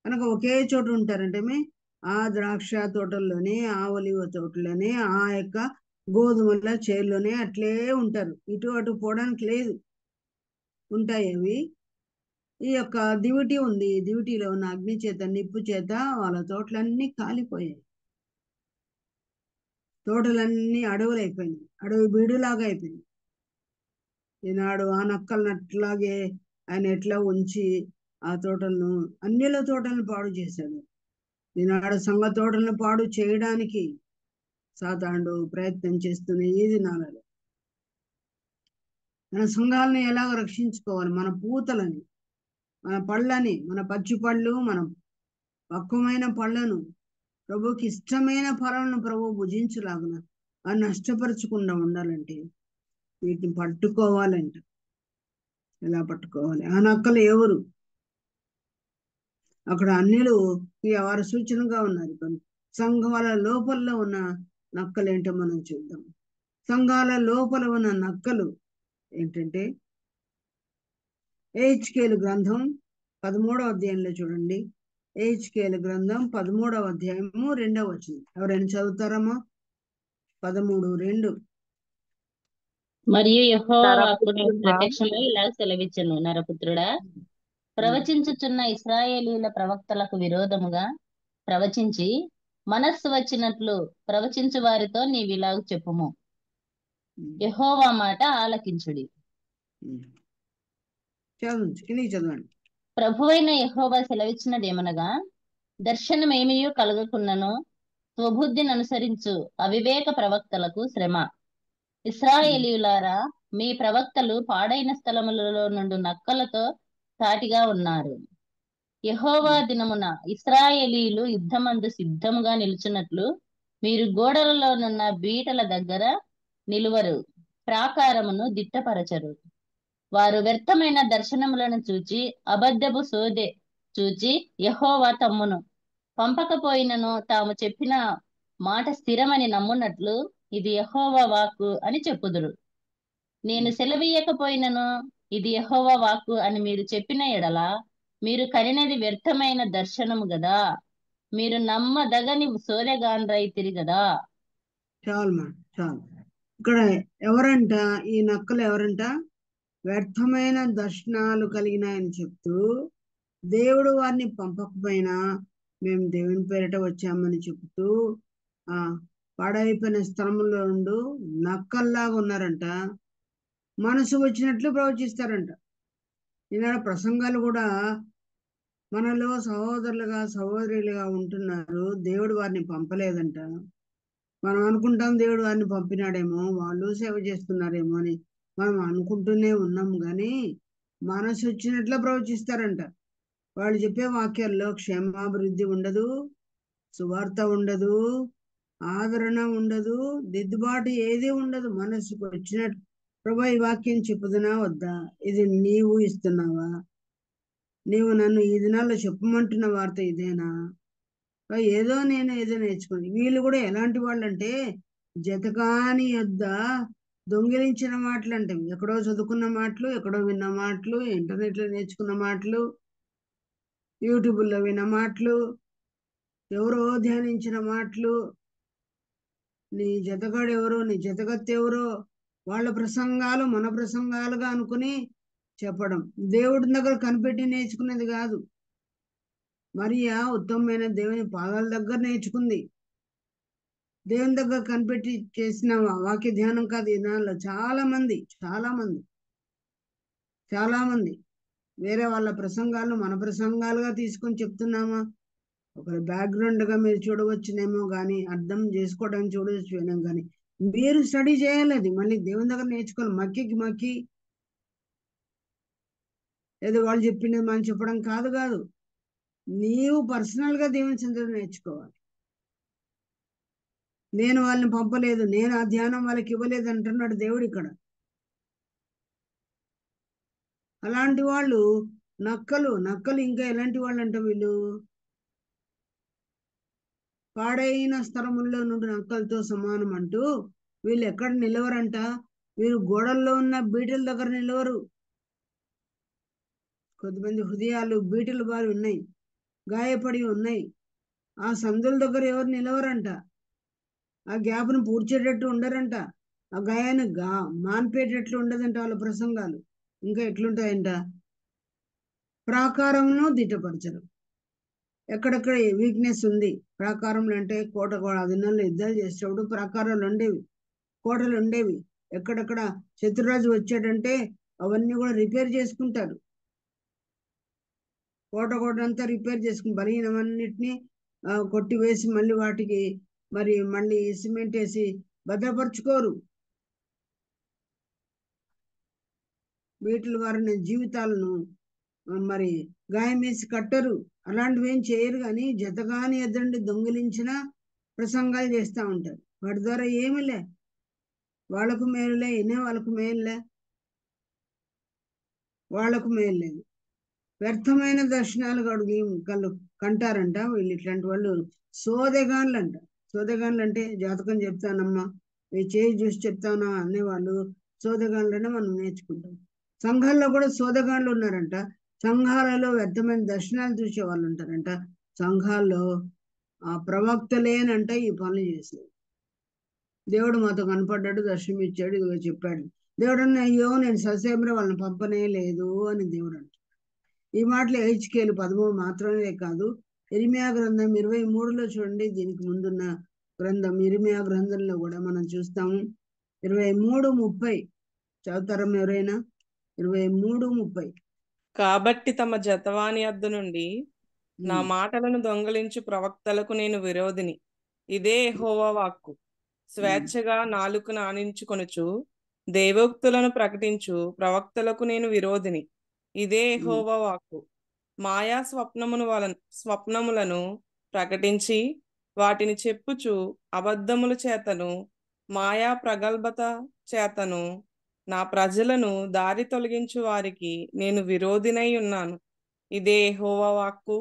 కనుక ఒకే చోట ఉంటారంటే ఆ ద్రాక్ష తోటల్లోనే, ఆ ఒలివ తోటలోనే, ఆ యొక్క గోధుమల చేల్లోనే అట్లే ఉంటారు. ఇటు అటు పోవడానికి లేదు. ఉంటాయి అవి. ఈ యొక్క దివిటి ఉంది, దివిటిలో ఉన్న అగ్ని చేత, నిప్పు చేత వాళ్ళ తోటలన్నీ కాలిపోయాయి. తోటలన్నీ అడవులైపోయినాయి, అడవి బీడులాగా అయిపోయింది. ఈనాడు ఆ నక్కలనట్లాగే ఆయన ఎట్లా ఉంచి ఆ తోటలను, అన్యుల తోటలను పాడు చేశాడు. ఈనాడు సంఘ తోటలను పాడు చేయడానికి సాతానుడు ప్రయత్నం చేస్తున్న ఈ దినాలలో మన సంఘాలను ఎలాగ రక్షించుకోవాలి? మన పూతలని, మన పళ్ళని, మన పచ్చి పళ్ళు, మన పక్వమైన పళ్ళను, ప్రభుకి ఇష్టమైన ఫలాలను ప్రభు భుజించులాగున అని నష్టపరచకుండా ఉండాలంటే వీటిని పట్టుకోవాలంట. ఎలా పట్టుకోవాలి? ఆ నక్కలు ఎవరు? అక్కడ అన్యులు వారు సూచనగా ఉన్నారు. కానీ సంఘాల లోపల ఉన్న నక్కలు ఏంటో మనం చూద్దాం. సంఘాల లోపల ఉన్న నక్కలు ఏంటంటే, ఏహెచ్కేలు గ్రంథం 13వ అధ్యాయంలో చూడండి. ఏహెచ్కేలు గ్రంథం 13వ అధ్యాయము 2వ వచనం ఎవరైనా చదువుతారమ్మా? 13:2. మరియు యెహోవా వాక్కు నాకు ప్రత్యక్షమై ఇలా సెలవిచ్చెను, నరపుత్రుడా, ప్రవచించుచున్న ఇశ్రాయేలీల ప్రవక్తలకు విరోధముగా ప్రవచించి మనస్సు వచ్చినట్లు ప్రవచించు వారితో నీవిలాగ చెప్పుము. యెహోవా మాట ఆలకించుడి. చదవండి, కిందికి చదవండి. ప్రభువైన యెహోవా సెలవిచ్చినదేమనగా, దర్శనమేమియూ కలగకున్నను స్వబుద్ధిని అనుసరించు అవివేక ప్రవక్తలకు శ్రమ. ఇశ్రాయేలీయులారా, మీ ప్రవక్తలు పాడైన స్థలములలో నుండి నక్కలతో సాటిగా ఉన్నారు. యెహోవా దినమున ఇశ్రాయేలీయులు యుద్ధమందు సిద్ధముగా నిలుచున్నట్లు మీరు గోడలలోనున్న బీటల దగ్గర నిలువరు, ప్రాకారమును దిట్టపరచరు. వారు వ్యర్థమైన దర్శనములను చూచి అబద్ధపు సోదె చూచి యెహోవా తమ్మును పంపకపోయినను తాము చెప్పిన మాట స్థిరమని నమ్మునట్లు ఇది యెహోవా వాక్కు అని చెప్పుదురు. నేను సెలవీయకపోయినను ఇది యెహోవా వాక్కు అని మీరు చెప్పిన ఎడల మీరు కనినది వ్యర్థమైన దర్శనము గదా, మీరు నమ్మదగని సోదెగాండ్రైతిరి గదా. చాలు చాలు. ఇక్కడ ఎవరంట? ఈ నక్కలు ఎవరంట? వ్యర్థమైన దర్శనాలు కలిగినాయని చెప్తూ, దేవుడు వారిని పంపకపోయినా మేము దేవుని పేరిట వచ్చామని చెప్తూ ఆ పాడైపోయిన స్థలంలో ఉండు నక్కల్లాగా ఉన్నారంట. మనసు వచ్చినట్లు ప్రవచిస్తారంట. ఈనాడు ప్రసంగాలు కూడా మనలో సహోదరులుగా సహోదరులుగా ఉంటున్నారు. దేవుడు వారిని పంపలేదంట. మనం అనుకుంటాం దేవుడు వారిని పంపినాడేమో, వాళ్ళు సేవ చేస్తున్నారేమో అని మనం అనుకుంటూనే ఉన్నాం. కానీ మనసు వచ్చినట్లు ప్రవచిస్తారంట. వాళ్ళు చెప్పే వాక్యాల్లో క్షేమాభివృద్ధి ఉండదు, సువార్త ఉండదు, ఆదరణ ఉండదు, దిద్దుబాటు ఏది ఉండదు. మనసుకు వచ్చినట్టు ప్రభా ఈ వాక్యం చెప్పుదునా వద్దా, ఇది నీవు ఇస్తున్నావా, నీవు నన్ను ఈ దినాల్లో చెప్పమంటున్న వార్త ఇదేనా, ఏదో నేను ఏదో నేర్చుకుని. వీళ్ళు కూడా ఎలాంటి వాళ్ళు అంటే జతకాని యొద్ద దొంగిలించిన మాటలు అంటే, ఎక్కడో చదువుకున్న మాటలు, ఎక్కడో విన్న మాటలు, ఇంటర్నెట్లో నేర్చుకున్న మాటలు, యూట్యూబ్లో విన్న మాటలు, ఎవరో ధ్యానించిన మాటలు, నీ జతగాడు ఎవరో, నీ జతగత్తి ఎవరో, వాళ్ళ ప్రసంగాలు మన ప్రసంగాలుగా అనుకుని చెప్పడం. దేవుడి దగ్గర కనిపెట్టి నేర్చుకునేది కాదు. మరియా ఉత్తమమైన దేవుని పాదాల దగ్గర నేర్చుకుంది. దేవుని దగ్గర కనిపెట్టి చేసిన వాక్య ధ్యానం కాదు. ఈ దానిలో చాలా మంది వేరే వాళ్ళ ప్రసంగాలను మన ప్రసంగాలుగా తీసుకొని చెప్తున్నామా? ఒక బ్యాక్గ్రౌండ్గా మీరు చూడవచ్చునేమో, కానీ అర్థం చేసుకోవడానికి చూడవచ్చునేమో, కానీ మీరు స్టడీ చేయాలి. మళ్ళీ దేవుని దగ్గర నేర్చుకోవాలి. మక్కి ఏదో వాళ్ళు చెప్పింది మనం చెప్పడం కాదు. నీవు పర్సనల్గా దేవుని చింతన నేర్చుకోవాలి. నేను వాళ్ళని పంపలేదు, నేను ఆ ధ్యానం వాళ్ళకి ఇవ్వలేదు అంటున్నాడు దేవుడు ఇక్కడ. అలాంటి వాళ్ళు నక్కలు. ఇంకా ఎలాంటి వాళ్ళు అంట? వీళ్ళు పాడైన స్థలముల్లో నుండి నక్కలతో సమానం అంటూ వీళ్ళు ఎక్కడ నిలవరంట? వీరు గోడల్లో ఉన్న బీటల దగ్గర నిలవరు. కొంతమంది హృదయాలు బీటలు బారి ఉన్నాయి, గాయపడి ఉన్నాయి. ఆ సందుల దగ్గర ఎవరు నిలవరంట. ఆ గ్యాప్ను పూడ్చేటట్టు ఉండరంట. ఆ గాయాన్ని మాన్పేటట్లు ఉండదంట వాళ్ళ ప్రసంగాలు. ఇంకా ఎట్లుంటాయంట? ప్రాకారంలో దిట్టపరచరు. ఎక్కడెక్కడ వీక్నెస్ ఉంది ప్రాకారంలో అంటే, కోట దినాల్లో యుద్ధాలు చేసేటప్పుడు ప్రాకారాలు ఉండేవి, కోటలు ఉండేవి. ఎక్కడెక్కడ శత్రురాజు వచ్చాడంటే అవన్నీ కూడా రిపేర్ చేసుకుంటారు. కోట అంతా రిపేర్ చేసుకుని బలహీనమన్నిటినీ కొట్టివేసి మళ్ళీ వాటికి మళ్ళీ సిమెంట్ వేసి భద్రపరుచుకోరు. వీటి వారిని జీవితాలను గాయం వేసి కట్టరు. అలాంటివి ఏం చేయరు. కానీ జతగాని ఎద్దండి దొంగిలించిన ప్రసంగాలు చేస్తూ ఉంటారు. వాటి ద్వారా ఏమిలే, వాళ్ళకు మేలులే, వాళ్ళకు మేలులే, వాళ్ళకు మేలు లేదు. వ్యర్థమైన దర్శనాలు కంటారంట వీళ్ళు. ఇట్లాంటి వాళ్ళు సోదెగాన్లు అంట. సోదెగాన్లు అంటే జాతకం చెప్తానమ్మా, చేయి చూసి చెప్తానా అనేవాళ్ళు సోదెగాన్లు అంటే మనం నేర్చుకుంటాం. సంఘాల్లో కూడా సోదెగాన్లు ఉన్నారంట. సంఘాలలో వ్యర్థమైన దర్శనాలు చూసే వాళ్ళు ఉంటారంట. సంఘాల్లో ఆ ప్రవక్తలేనంట ఈ పనులు చేసేది. దేవుడు మాతో కనపడ్డాడు, దర్శనం ఇచ్చాడు, ఇదిగో చెప్పాడు. దేవుడు అన్న, అయ్యో నేను ససేమరే వాళ్ళని పంపనే లేదు అని దేవుడు అంట. ఈ మాటలు హెచ్కేలు 13 మాత్రమే కాదు, ఇర్మియా గ్రంథం 23లో చూడండి. దీనికి ముందున్న గ్రంథం ఇర్మియా గ్రంథంలో కూడా మనం చూస్తాము. 23:30 చదువుతారా ఎవరైనా? 23:30. కాబట్టి తమ జతవాని యొద్ద నుండి నా మాటలను దొంగలించు ప్రవక్తలకు నేను విరోధిని. ఇదే యెహోవా వాక్కు. స్వేచ్ఛగా నాలుకను ఆనించుకొనుచు దేవోక్తులను ప్రకటించు ప్రవక్తలకు నేను విరోధిని. ఇదే యెహోవా వాక్కు. మాయా స్వప్నములను ప్రకటించి వాటిని చెప్పుచు అబద్ధముల చేతను మాయా ప్రగల్భత చేతను నా ప్రజలను దారి తొలగించు వారికి నేను విరోధినై ఉన్నాను. ఇదే యెహోవా వాక్కు.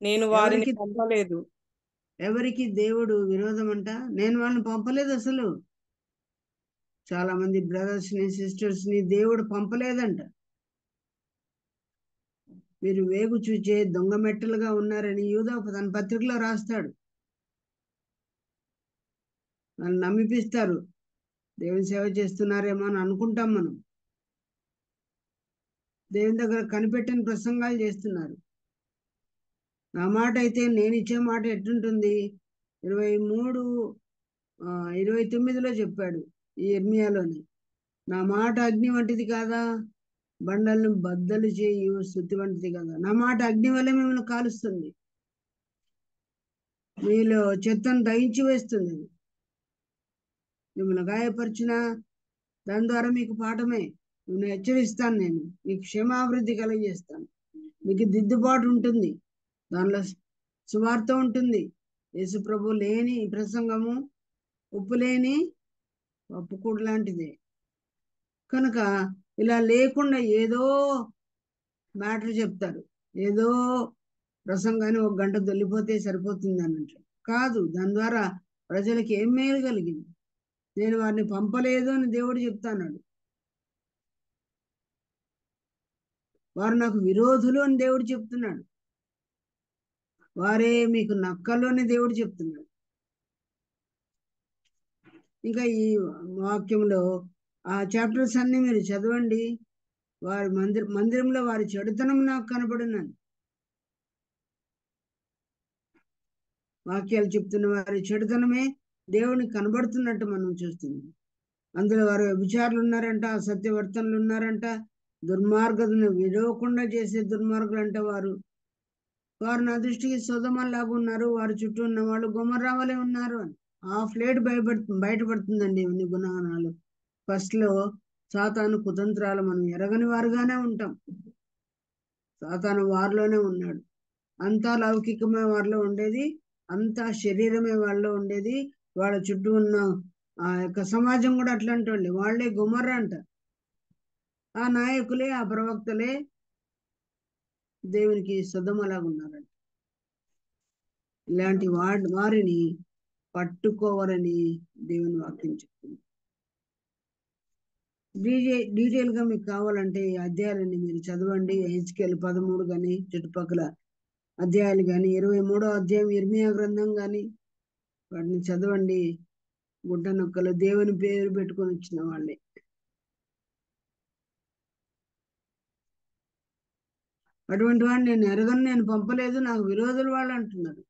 నేను వారిని పంపలేదు. ఎవరికి దేవుడు విరోధం అంట? నేను వాళ్ళని పంపలేదు. అసలు చాలా మంది బ్రదర్స్ ని సిస్టర్స్ ని దేవుడు పంపలేదంట. మీరు వేగు చూచే దొంగ మెట్టలుగా ఉన్నారని యూదా తన పత్రికలో రాస్తాడు. వాళ్ళు నమ్మిపిస్తారు, దేవుని సేవ చేస్తున్నారేమో అని అనుకుంటాం మనం. దేవుని దగ్గర కనిపెట్టని ప్రసంగాలు చేస్తున్నారు. నా మాట అయితే నేను ఇచ్చే మాట ఎట్లుంటుంది? 23:29లో చెప్పాడు ఈ యెర్మీయాలోని. నా మాట అగ్ని వంటిది కాదా, బండలను బద్దలు చేయు స్తుతి వంటిది కదా. నా మాట అగ్ని వల్ల మిమ్మల్ని కాలుస్తుంది, మీలో చెత్తను దహించి వేస్తుంది. మిమ్మల్ని గాయపరిచిన దాని ద్వారా మీకు పాఠమే. మిమ్మల్ని హెచ్చరిస్తాను, నేను మీకు క్షేమాభివృద్ధి కలిగజేస్తాను, మీకు దిద్దుబాటు ఉంటుంది, దానిలో సువార్త ఉంటుంది. యేసు ప్రభు లేని ప్రసంగము ఉప్పు లేని పప్పుకూడు లాంటిదే. కనుక ఇలా లేకుండా ఏదో మ్యాటర్ చెప్తారు, ఏదో ప్రసంగాన్ని 1 గంట దొల్లిపోతే సరిపోతుంది అన్నట్లు కాదు. దాని ద్వారా ప్రజలకి ఏం మేలు కలిగింది? నేను వారిని పంపలేదు అని దేవుడు చెప్తాన్నాడు. వారు నాకు విరోధులు అని దేవుడు చెప్తున్నాడు. వారే మీకు నక్కలు అని దేవుడు చెప్తున్నాడు. ఇంకా ఈ వాక్యంలో ఆ చాప్టర్స్ అన్ని మీరు చదవండి. వారి మందిరంలో వారి చెడుతనం నాకు కనబడినాను. వాక్యాలు చెప్తున్న వారి చెడుతనమే దేవునికి కనబడుతున్నట్టు మనం చూస్తున్నాం. అందులో వారు వ్యభిచారులు ఉన్నారంట, అసత్యవర్తనులు ఉన్నారంట, దుర్మార్గతను విడవకుండా చేసే దుర్మార్గులు అంట. వారు నా దృష్టికి సొదొమలాగా ఉన్నారు, వారి చుట్టూ ఉన్న వాళ్ళు గొమొర్రా వలె ఉన్నారు అని. హాఫ్ లేట్ బయటపడుతుందండి ఇవన్నీ గుణగణాలు. ఫస్ట్ లో సాతాను కుతంత్రాలు మనం ఎరగని వారుగానే ఉంటాం. సాతాను వారిలోనే ఉన్నాడు. అంతా లౌకికమే వారిలో ఉండేది, అంతా శరీరమే వాళ్ళలో ఉండేది. వాళ్ళ చుట్టూ ఉన్న ఆ యొక్క సమాజం కూడా అట్లాంటి వాళ్ళే. వాళ్ళే గొమొర్రా అంట. ఆ నాయకులే, ఆ ప్రవక్తలే దేవునికి సొదొమలాగా ఉన్నారంట. ఇలాంటి వారిని పట్టుకోవరని దేవుని వాక్యం చెప్తుంది. డీటెయిల్ గా మీకు కావాలంటే ఈ అధ్యాయాలన్నీ మీరు చదవండి. హెచ్కేల్ 13 కానీ, చుట్టుపక్కల అధ్యాయాలు కానీ, 23వ అధ్యాయం ఇర్మియా గ్రంథం కానీ వాటిని చదవండి. గుడ్డ నొక్కలు దేవుని పేరు పెట్టుకొని వచ్చిన వాళ్ళే. అటువంటి వాడిని నేను ఎరగను, నేను పంపలేదు, నాకు విరోధులు వాళ్ళు అంటున్నారు.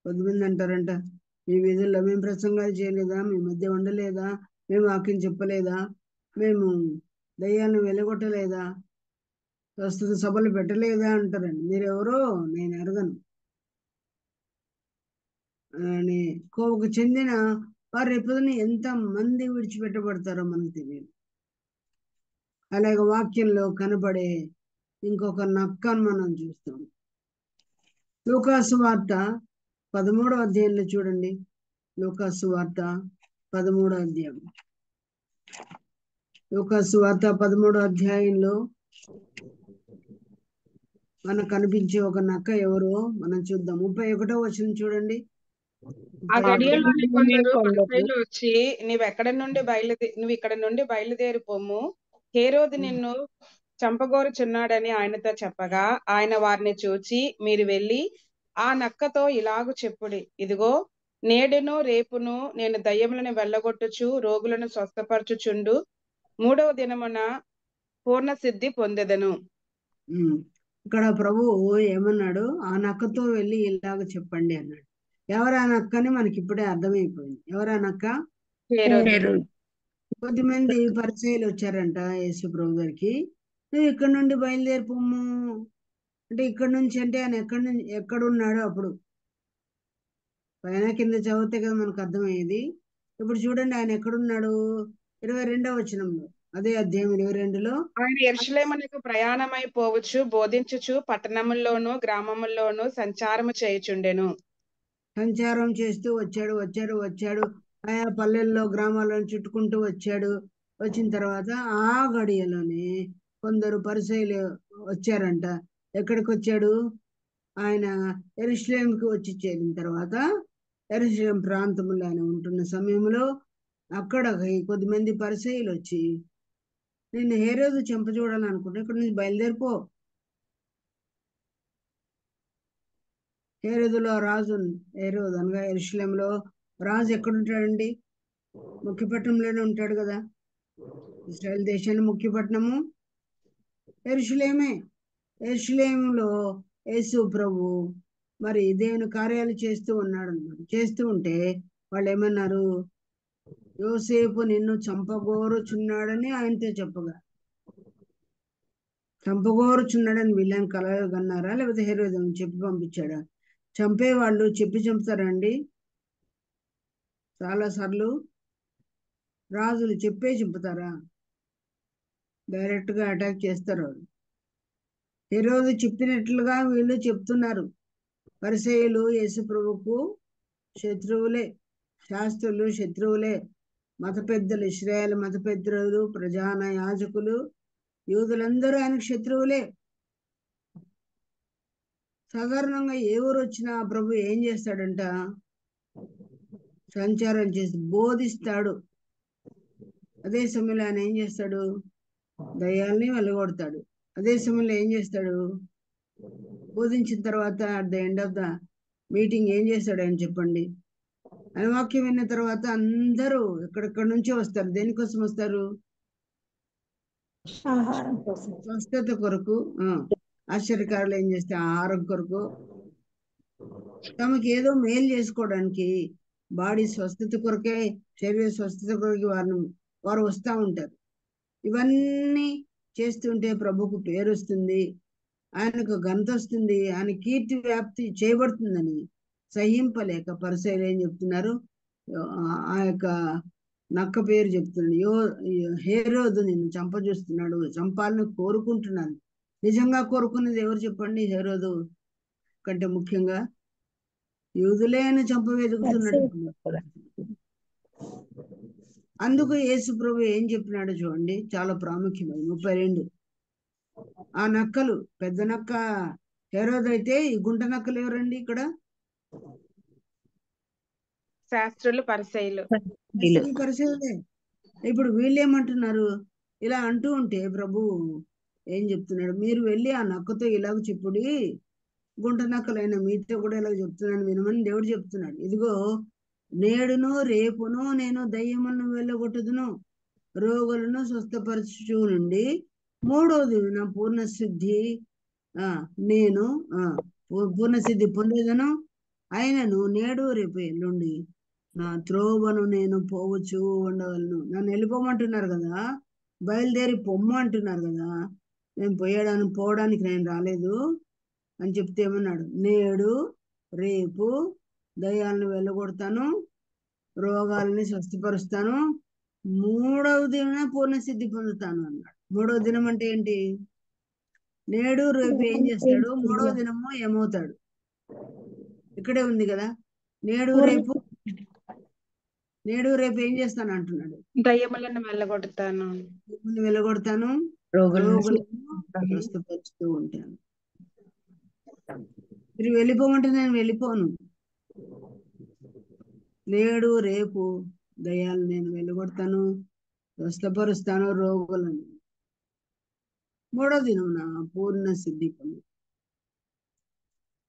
కొద్దిమంది అంటారంట, మీ వీధుల్లో మేము ప్రసంగాలు చేయలేదా, మీ మధ్య ఉండలేదా, మేము వాక్యం చెప్పలేదా, మేము దయ్యాలను వెలగొట్టలేదా, ప్రస్తుత సభలు పెట్టలేదా అంటారండి. మీరెవరో నేను ఎరగను అని కోవకు చెందిన వారు రేపొద్దున ఎంత మంది విడిచిపెట్టబడతారో మనకు తెలియదు. అలాగే వాక్యంలో కనబడే ఇంకొక నక్కను మనం చూస్తాం. లూకాసు వార్త 13వ అధ్యాయంలో చూడండి. లూకాసు వార్త 13వ అధ్యాయం. లూకాసు వార్త 13వ అధ్యాయంలో మనకు కనిపించే ఒక నక్క ఎవరో మనం చూద్దాం. 31వ వచనం చూడండి. ఆ గడియలోనే కొందరు పరిసయ్యులు వచ్చి నువ్వు ఇక్కడ నుండి బయలుదేరిపోము, హేరోదు నిన్ను చంపగోరుచున్నాడని ఆయనతో చెప్పగా, ఆయన వారిని చూచి, మీరు వెళ్ళి ఆ నక్కతో ఇలాగు చెప్పుడి, ఇదిగో నేడును రేపును నేను దయ్యములను వెళ్ళగొట్టుచు రోగులను స్వస్థపరచుచుండు, 3వ దినమున పూర్ణ సిద్ధి పొందెదను. ఇక్కడ ప్రభువు ఏమన్నాడు? ఆ నక్కతో వెళ్ళి ఇలాగ చెప్పండి అన్నాడు. ఎవరు ఆ నక్క అని మనకి ఇప్పుడే అర్థమైపోయింది. ఎవరు ఆ నక్క? హేరోదు. కొద్దిమంది పరిచయాలు వచ్చారంట యేసు ప్రభు గారికి, నువ్వు ఇక్కడ నుండి బయలుదేరిపోము అంటే, ఇక్కడ నుంచి అంటే ఆయన ఎక్కడున్నాడో అప్పుడు పైన కింద చదివితే కదా మనకు అర్థమయ్యేది. ఇప్పుడు చూడండి ఆయన ఎక్కడున్నాడు. 22వ వచనంలో, అదే అధ్యాయం 22లో, ఆయన యెరూషలేమునకు ప్రయాణమై పోవచ్చు, బోధించుచు పట్టణముల్లోను గ్రామముల్లోను సంచారము చేయుచుండెను. సంచారం చేస్తూ వచ్చాడు. ఆయా పల్లెల్లో గ్రామాలను చుట్టుకుంటూ వచ్చాడు. వచ్చిన తర్వాత ఆ గడియలోనే కొందరు పరిసయ్యులు వచ్చారంట. ఎక్కడికి వచ్చాడు? ఆయన యెరూషలేముకి వచ్చి చేరిన తర్వాత యెరూషలేం ప్రాంతంలో ఆయన ఉంటున్న సమయంలో అక్కడ కొద్దిమంది పరిసయ్యులు వచ్చి, నిన్ను హేరోదు చంపజూడాలనుకుంటే ఇక్కడ నుంచి బయలుదేరిపో. హేరోదులో రాజు, హేరోదు అనగా యెరూషలేంలో రాజు ఎక్కడుంటాడండి? ముఖ్యపట్నంలోనే ఉంటాడు కదా. ఇశ్రాయేల్ దేశాన్ని ముఖ్యపట్నము యెరూషలేమే. యెరూషలేములో యేసు ప్రభు మరి దేవుని కార్యాలు చేస్తూ ఉన్నాడు అన్నమాట. చేస్తూ ఉంటే వాళ్ళు ఏమన్నారు? యోసేపు నిన్ను చంపగోరుచున్నాడని ఆయనతో చెప్పగా, చంపగోరుచున్నాడని వీళ్ళని కలలు కన్నారా, లేకపోతే హేరోదు చెప్పి పంపించాడా? చంపేవాళ్ళు చెప్పి చంపుతారండి. చాలా సార్లు రాజులు చెప్పే చంపుతారా? డైరెక్ట్ గా అటాక్ చేస్తారు వాళ్ళు. హేరోదు చెప్పినట్లుగా వీళ్ళు చెప్తున్నారు. పరిసయ్యులు యేసు ప్రభుకు శత్రువులే, శాస్త్రులు శత్రువులే, మత పెద్దలు, ఇశ్రాయేల్ మత పెద్దలు, ప్రధాన యాజకులు, యూదులందరూ ఆయనకు శత్రువులే. సాధారణంగా ఏ ఊరు వచ్చినా ప్రభు ఏం చేస్తాడంట? సంచారం చేసి బోధిస్తాడు. అదే సమయంలో ఆయన ఏం చేస్తాడు? దయ్యాల్ని వెళ్ళగొడతాడు. అదే సమయంలో ఏం చేస్తాడు? బోధించిన తర్వాత at the end of the meeting ఏం చేస్తాడు ఆయన చెప్పండి? ఆయన వాక్యం విన్న తర్వాత అందరూ ఎక్కడెక్కడి నుంచో వస్తారు. దేనికోసం వస్తారు? ఆహారం కోసం. స్వస్థత కొరకు. ఆశ్చర్యకారులు ఏం చేస్తే ఆహారం కొరకు, తమకి ఏదో మేలు చేసుకోవడానికి, బాడీ స్వస్థత కొరకే, శరీర స్వస్థత కొరకే వారు వస్తూ ఉంటారు. ఇవన్నీ చేస్తుంటే ప్రభుకు పేరు వస్తుంది, ఆయనకు ఘనత వస్తుంది, ఆయన కీర్తి వ్యాప్తి చేయబడుతుందని సహింపలేక పరిసయ్యులు ఏం చెప్తున్నారు? ఆ యొక్క నక్క పేరు చెప్తున్నాడు. హేరోదు నిన్ను చంపజూస్తున్నాడు, చంపాలని కోరుకుంటున్నాను. నిజంగా కోరుకునేది ఎవరు చెప్పండి? హేరోదు కంటే ముఖ్యంగా యూదులే ఆయన చంప వెతుకుతున్నట్టు. అందుకు యేసు ప్రభు ఏం చెప్పినాడో చూడండి, చాలా ప్రాముఖ్యమైనది. 32, ఆ నక్కలు, పెద్ద నక్క హేరోదు అయితే ఈ గుంట నక్కలు ఎవరండి ఇక్కడ? శాస్త్రులు పరిసయ్యులు. పరిశీలే. ఇప్పుడు వీళ్ళు ఏమంటున్నారు? ఇలా అంటూ ఉంటే ప్రభు ఏం చెప్తున్నాడు? మీరు వెళ్ళి ఆ నక్కతో ఇలాగ చెప్పుడి, గుంట నక్కలైన మీతో కూడా ఇలాగ చెప్తున్నాను వినమని దేవుడు చెప్తున్నాడు. ఇదిగో నేడును రేపును నేను దయ్యములను వెళ్ళగొట్టుదును, రోగులను స్వస్థపరచు నుండి 3వ దిన పూర్ణసిద్ధి నేను పూర్ణసిద్ధి పొందేదను. అయినను నేడు రేపు ఎల్లుండి నా త్రోవను నేను పోవచ్చు ఉండవలను. నన్ను వెళ్ళిపోమంటున్నారు కదా, బయలుదేరి పొమ్ము అంటున్నారు కదా, నేను పోవడానికి నేను రాలేదు అని చెప్తే ఏమన్నాడు? నేడు రేపు దయ్యాలను వెళ్ళగొడతాను, రోగాలని స్వస్థపరుస్తాను, 3వ దిన పూర్ణసిద్ధి పొందుతాను అన్నాడు. 3వ దినం అంటే ఏంటి? నేడు రేపు ఏం చేస్తాడు? 3వ దినము ఏమవుతాడు? ఇక్కడే ఉంది కదా. నేడు రేపు ఏం చేస్తాను అంటున్నాడు? దయ్యములను వెళ్ళగొడతాను, వెళ్ళగొడతాను, రోగులను స్వస్థపరుస్తూ ఉంటాను. మీరు వెళ్ళిపోమంటే నేను వెళ్ళిపోను. నేడు రేపు దయ్యాలు నేను వెళ్ళగొడతాను, స్వస్థపరుస్తాను రోగులను, 3వ దినమున పూర్ణ సిద్ధి పొందు.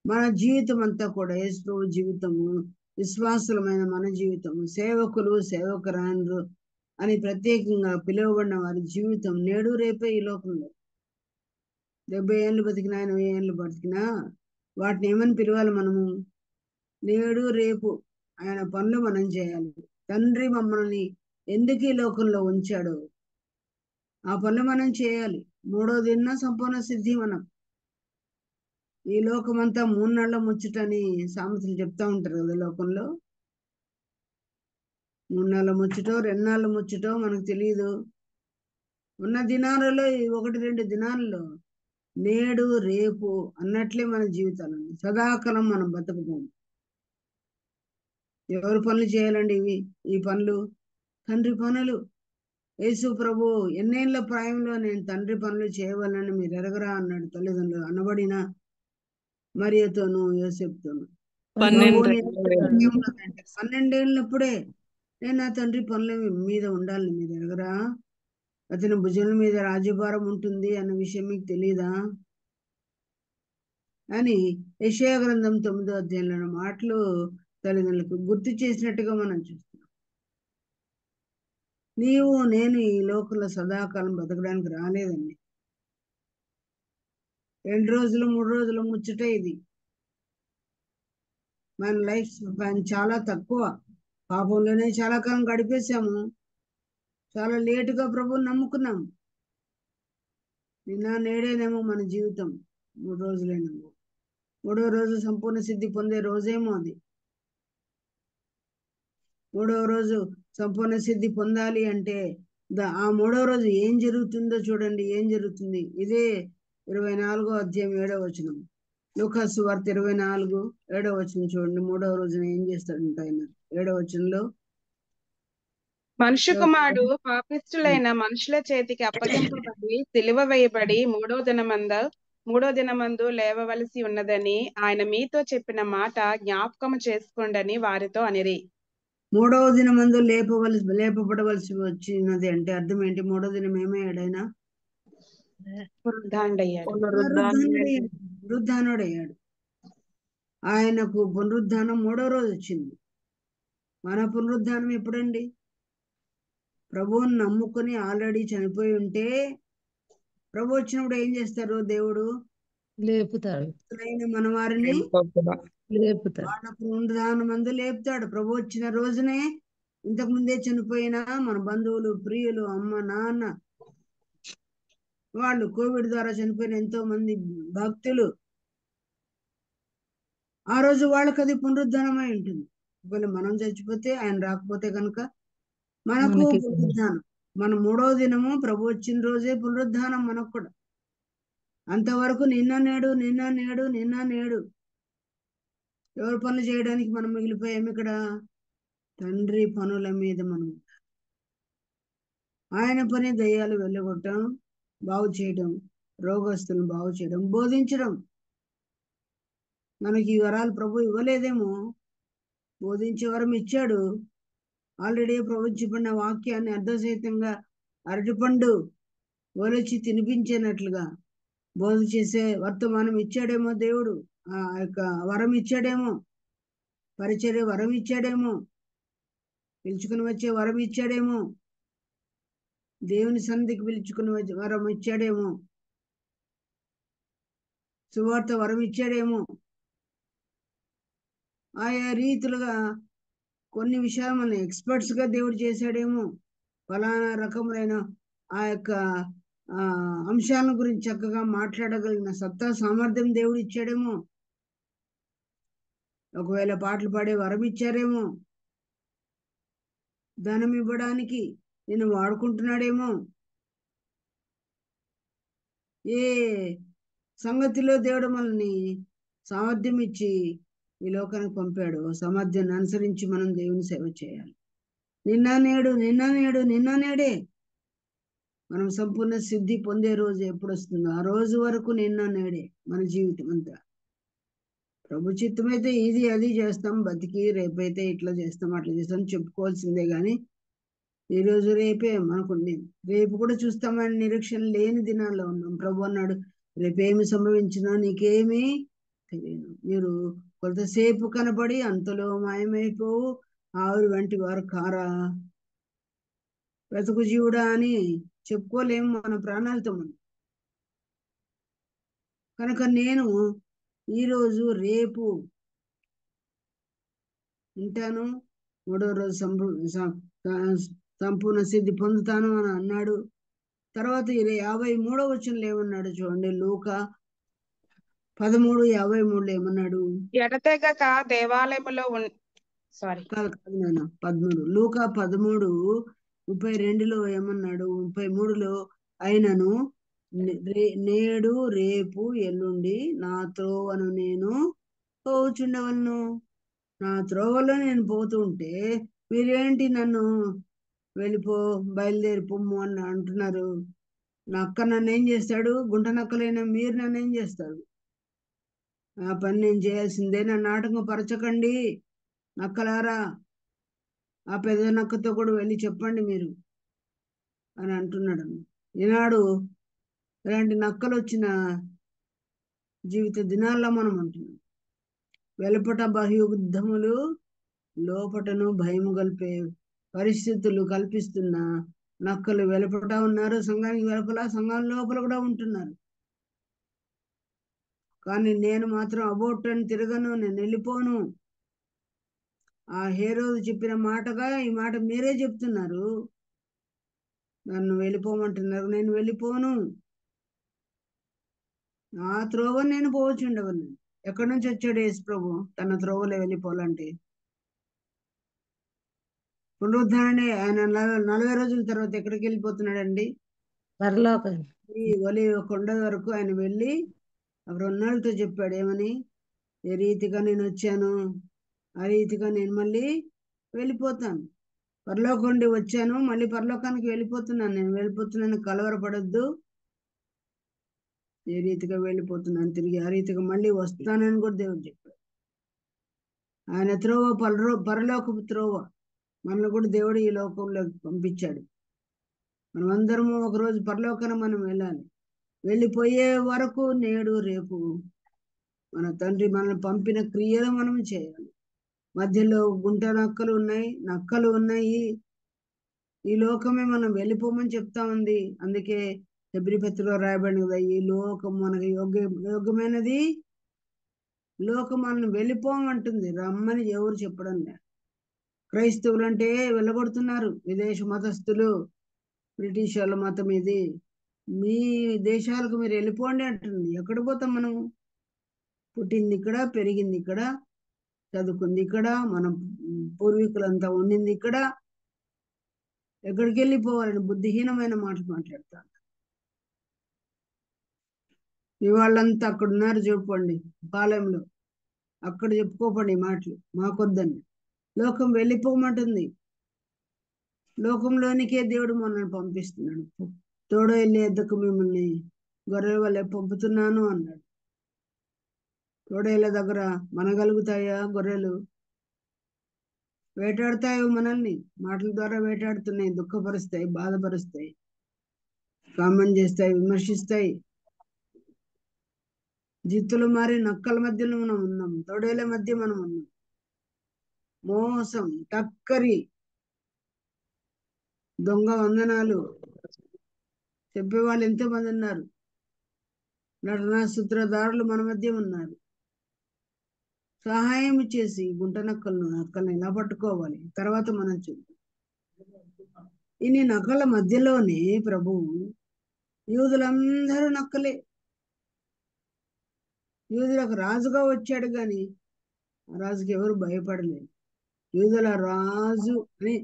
మన జీవితం అంతా కూడా యేసు ప్రభు జీవితము, విశ్వాసులమైన మన జీవితము, సేవకులు సేవకురాండ్రు అని ప్రత్యేకంగా పిలువబడిన వారి జీవితం నేడు రేపే ఈ లోకంలో. 70 ఏళ్ళు బతికినా 80 ఏళ్ళు బతికినా వాటిని ఏమని పిలవాలి మనము? నేడు రేపు ఆయన పనులు మనం చేయాలి. తండ్రి మమ్మల్ని ఎందుకు ఈ లోకంలో ఉంచాడో ఆ పనులు మనం చేయాలి. 3వ దిన సంపూర్ణ సిద్ధి మనం. ఈ లోకమంతా 3 నెలల ముచ్చటని సామెతలు చెప్తా ఉంటారు కదా లోకంలో. 3 నెలల ముచ్చటో 2 నెలల ముచ్చటో మనకు తెలియదు. ఉన్న దినాలలో 1-2 దినాలలో నేడు రేపు అన్నట్లే మన జీవితాలు సదాకాలం మనం బతుకుతాము. ఎవరు పనులు చేయాలండి ఈ పనులు? తండ్రి పనులు. యేసు ప్రభు ఎన్నేళ్ల ప్రాయంలో నేను తండ్రి పనులు చేయవాలని మీరు ఎరగరా అన్నాడు తల్లిదండ్రులు అనబడిన మరియతోను యోసేపుతోను. 12 ఏళ్ళప్పుడే నేను నా తండ్రి పనుల మీద ఉండాలని మీరు ఎరగరా? అతని భుజాల మీద రాజ్యభారం ఉంటుంది అన్న విషయం మీకు తెలీదా అని యెషయా గ్రంథం 9వ అధ్యాయంలో మాటలు తల్లిదండ్రులకు గుర్తు చేసినట్టుగా మనం చూస్తున్నాం. నీవు నేను ఈ లోకంలో సదాకాలం బతకడానికి రాలేదండి. 2 రోజులు 3 రోజులు ముచ్చట ఇది. మన లైఫ్ స్పాన్ చాలా తక్కువ. పాపంలోనే చాలా కాలం గడిపేశాము. చాలా లేటుగా ప్రభువుని నమ్ముకున్నాము. నిన్న నేడేనేమో మన జీవితం 3 రోజులేనేమో. 3వ రోజు సంపూర్ణ సిద్ధి పొందే రోజేమో అది. 3వ రోజు సంపూర్ణ సిద్ధి పొందాలి అంటే ఆ 3వ రోజు ఏం జరుగుతుందో చూడండి. ఏం జరుగుతుంది? ఇదే 24వ అధ్యాయం 7వ వచనం. లూకాసు సువార్త 24 7వ వచనం చూడండి. 3వ రోజున ఏం చేస్తాడంట ఆయన? 7వ వచనంలో మనుష్య కుమారుడు పాపిష్టులైన మనుషుల చేతికి అప్పగింపబడి సిలువ వేయబడి మూడో దినమందు లేవవలసి ఉన్నదని ఆయన మీతో చెప్పిన మాట జ్ఞాపకము చేసుకోండని వారితో అనిరి. 3వ దినమందు లేపబడవలసి వచ్చినది అంటే అర్థం ఏంటి? 3వ దినం ఏమయ్యాడైనా? పునరుద్ధానుడయ్యాడు. ఆయనకు పునరుద్ధానం 3వ రోజు వచ్చింది. మన పునరుద్ధానం ఎప్పుడండి? ప్రభువుని నమ్ముకొని ఆల్రెడీ చనిపోయి ఉంటే ప్రభు వచ్చినప్పుడు ఏం చేస్తారు? దేవుడు లేపుతాడు. మన వారిని లేపుతాడు. వాళ్ళ పునరుద్ధానం మందు లేపుతాడు. ప్రభు వచ్చిన రోజునే ఇంతకు ముందే చనిపోయిన మన బంధువులు, ప్రియులు, అమ్మ, నాన్న, వాళ్ళు కోవిడ్ ద్వారా చనిపోయిన ఎంతో మంది భక్తులు, ఆ రోజు వాళ్ళకి అది పునరుద్ధానమై ఉంటుంది. ఒకవేళ మనం చచ్చిపోతే ఆయన రాకపోతే కనుక మనకు పునరుద్ధానం. మన 3వ దినము ప్రభు వచ్చిన రోజే పునరుద్ధానం మనకు కూడా. అంతవరకు నిన్న నేడు ఎవరి పనులు చేయడానికి మనం మిగిలిపోయాము ఇక్కడ? తండ్రి పనుల మీద మనం. ఆయన పని దయ్యాలు వెళ్ళగొట్టడం, బాగు చేయడం, రోగస్తులను బాగు చేయడం, బోధించడం. మనకి ఈ వరాలు ప్రభు ఇవ్వలేదేమో. బోధించే వరం ఇచ్చాడు. ఆల్రెడీ ప్రవచించబడిన వాక్యాన్ని అర్ధసహితంగా అరటిపండు ఒలిచి తినిపించేనట్లుగా బోధ చేసే వర్తమానం ఇచ్చాడేమో దేవుడు. ఆ యొక్క వరం ఇచ్చాడేమో. పరిచర్య వరం ఇచ్చాడేమో. పిలుచుకుని వచ్చే వరం ఇచ్చాడేమో. దేవుని సన్నిధికి పిలుచుకుని వచ్చే వరం ఇచ్చాడేమో. సువార్త వరం ఇచ్చాడేమో. ఆయా రీతులుగా కొన్ని విషయాలు మన ఎక్స్పర్ట్స్ గా దేవుడు చేశాడేమో. ఫలానా రకములైన ఆ యొక్క అంశాల గురించి చక్కగా మాట్లాడగలిగిన సత్తా సామర్థ్యం దేవుడు ఇచ్చాడేమో. ఒకవేళ పాటలు పాడే వరం ఇచ్చారేమో. ధనం ఇవ్వడానికి నేను వాడుకుంటున్నాడేమో. ఏ సంగతిలో దేవుడు మనల్ని సామర్థ్యం ఇచ్చి ఈ లోకానికి పంపాడు. సామర్థ్యాన్ని అనుసరించి మనం దేవుని సేవ చేయాలి. నిన్న నేడే మనం సంపూర్ణ సిద్ధి పొందే రోజు ఎప్పుడు వస్తుందో ఆ రోజు వరకు నిన్న నేడే మన జీవితం అంతా. ప్రభు చిత్తమైతే ఇది అది చేస్తాం, బతికి రేపైతే ఇట్లా చేస్తాం అట్లా చేస్తాం చెప్పుకోవాల్సిందే గాని ఈ రోజు రేపే మనకు రేపు కూడా చూస్తామని నిరీక్షణ లేని దినాల్లో ఉన్నాం. ప్రభు అన్నాడు, రేపేమి సంభవించినా నీకేమీ తెలియదు. మీరు కొంతసేపు కనబడి అంతలో మాయమైపోవు ఆవిరి వంటి వారు కారా. బ్రతుకు జీవుడా అని చెప్పుకోలేము మన ప్రాణాలతో మనం. కనుక నేను ఈరోజు రేపు ఉంటాను. 3వ రోజు సంపూర్ణ సిద్ధి పొందుతాను అని అన్నాడు. తర్వాత 53వ వచనంలో ఏమన్నాడు చూడండి, లూకా 13:53 ఏమన్నాడు? ఎడతెగక దేవాలయములో సారీ కాదు కాదు నాన్న, 13 లూకా 13:32 ఏమన్నాడు? 33లో అయినను నేడు రేపు ఎల్లుండి నా త్రోవను నేను పోచుండవలను. నా త్రోవలో నేను పోతూ ఉంటే మీరేంటి నన్ను వెళ్ళిపో, బయలుదేరి పొమ్ము అని అంటున్నారు? నక్క నన్ను ఏం చేస్తాడు? గుంట నక్కలైన మీరు నన్ను ఏం చేస్తారు? ఆ పని నేను చేయాల్సిందే. నన్ను ఆటంకపరచకండి నక్కలారా, ఆ పెద్ద నక్కతో కూడా వెళ్ళి చెప్పండి మీరు అని అంటున్నాడు. ఈనాడు ఇలాంటి నక్కలు వచ్చిన జీవిత దినాల్లో మనం అంటున్నాం. వెలుపట బహుయుద్ధములు, లోపటను భయము గల్పే పరిస్థితులు కల్పిస్తున్న నక్కలు వెలుపట ఉన్నారు, సంఘానికి వెలుపల, సంఘం లోపల కూడా ఉంటున్నారు. కానీ నేను మాత్రం అబోట్టని తిరగను, నేను వెళ్ళిపోను. ఆ హేరోదు చెప్పిన మాటగా ఈ మాట మీరే చెప్తున్నారు, నన్ను వెళ్ళిపోమంటున్నారు. నేను వెళ్ళిపోను. నా త్రోవ నేను పోవచ్చుండవను. ఎక్కడి నుంచి వచ్చాడు యేసు ప్రభు తన త్రోవలో వెళ్ళిపోవాలంటే? పునరుద్ధరణ ఆయన 40 రోజుల తర్వాత ఎక్కడికి వెళ్ళిపోతున్నాడండి? పరలోకం. ఈ ఒలివ కొండ వరకు ఆయన వెళ్ళి అక్కడ ఉన్నోళ్ళతో చెప్పాడు ఏమని? ఏ రీతిగా నేను వచ్చాను ఆ రీతిగా నేను మళ్ళీ వెళ్ళిపోతాను. పరలోకం నుండి వచ్చాను, మళ్ళీ పరలోకానికి వెళ్ళిపోతున్నాను. నేను వెళ్ళిపోతున్నాను, కలవరపడొద్దు. ఏ రీతిగా వెళ్ళిపోతున్నాను తిరిగి ఆ రీతిగా మళ్ళీ వస్తానని కూడా దేవుడు చెప్పాడు. ఆయన త్రోవ పరలోకపు త్రోవ. మనల్ని కూడా దేవుడు ఈ లోకంలోకి పంపించాడు. మనం అందరము ఒకరోజు పరలోకానికి మనం వెళ్ళాలి. వెళ్ళిపోయే వరకు నేడు రేపు మన తండ్రి మనల్ని పంపిన క్రియలు మనం చేయాలి. మధ్యలో గుంట నక్కలు ఉన్నాయి, నక్కలు ఉన్నాయి. ఈ లోకమే మనం వెళ్ళిపోమని చెప్తా ఉంది. అందుకే హెబ్రీ పత్రికలో రాయబడింది కదా, ఈ లోకం మనకి యోగ్యమైనది, లోకం మనల్ని వెళ్ళిపోమంటుంది. రమ్మని ఎవరు చెప్పడం లేదు. క్రైస్తవులు అంటే వెళ్ళగొడుతున్నారు విదేశ మతస్థులు. బ్రిటిష్ వాళ్ళ మతం ఇది, మీ దేశాలకు మీరు వెళ్ళిపోండి అంటుంది. ఎక్కడ పోతాం మనం? పుట్టింది ఇక్కడ, పెరిగింది ఇక్కడ, చదువుకుంది ఇక్కడ, మనం పూర్వీకులంతా ఉండింది ఇక్కడ. ఎక్కడికి వెళ్ళిపోవాలని బుద్ధిహీనమైన మాటలు మాట్లాడతారు. ఇవాళ్ళంతా అక్కడ ఉన్నారు చూపండి పాలెంలో, అక్కడ చెప్పుకోపండి ఈ మాటలు మాకొద్దని. లోకం వెళ్ళిపోమంటుంది. లోకంలోనికే దేవుడు మనల్ని పంపిస్తున్నాడు. తోడ వెళ్ళే ఎద్దకు మిమ్మల్ని గొర్రెల వల్లే పంపుతున్నాను అన్నాడు. తోడేళ్ళ దగ్గర మనగలుగుతాయా గొర్రెలు? వేటాడుతాయి మనల్ని, మాటల ద్వారా వేటాడుతున్నాయి, దుఃఖపరుస్తాయి, బాధపరుస్తాయి, కామెంట్ చేస్తాయి, విమర్శిస్తాయి. జిత్తులు మారి నక్కల మధ్యలో మనం ఉన్నాం, తోడేళ్ళ మధ్య మనం ఉన్నాం. మోసం, టక్కరి, దొంగ వందనాలు చెప్పేవాళ్ళు ఎంతోమంది ఉన్నారు. నటనా సూత్రధారులు మన మధ్య ఉన్నారు. సహాయం చేసి గుంట నక్కల్ని ఎలా పట్టుకోవాలి తర్వాత మనం చూద్దాం. ఇన్ని నక్కల మధ్యలోనే ప్రభువు యూదులందరూ నక్కలే. యూదులకు రాజుగా వచ్చాడు కానీ ఆ రాజుకి ఎవరు భయపడలేదు. యూదుల రాజు అని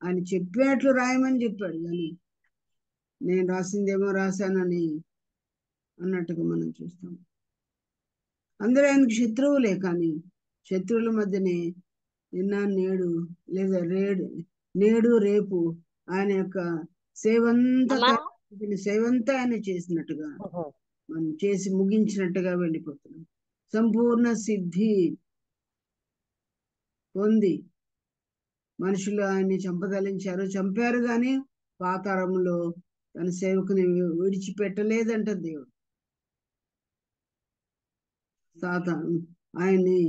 ఆయన చెప్పేట్లు రాయమని చెప్పాడు, కానీ నేను రాసిందేమో రాశానని అన్నట్టుగా మనం చూస్తాం. అందరూ ఆయనకు శత్రువులే, కానీ శత్రువుల మధ్యనే నిన్న నేడు లేదా నేడు రేపు ఆయన యొక్క సేవంతా ఆయన చేసినట్టుగా మనం చేసి ముగించినట్టుగా వెళ్ళిపోతున్నాం. సంపూర్ణ సిద్ధి పొంది మనుషులు ఆయన్ని చంపారు కానీ పాతాళంలో తన సేవకుని విడిచిపెట్టలేదంట దేవుడు. సాతాను ఆయన్ని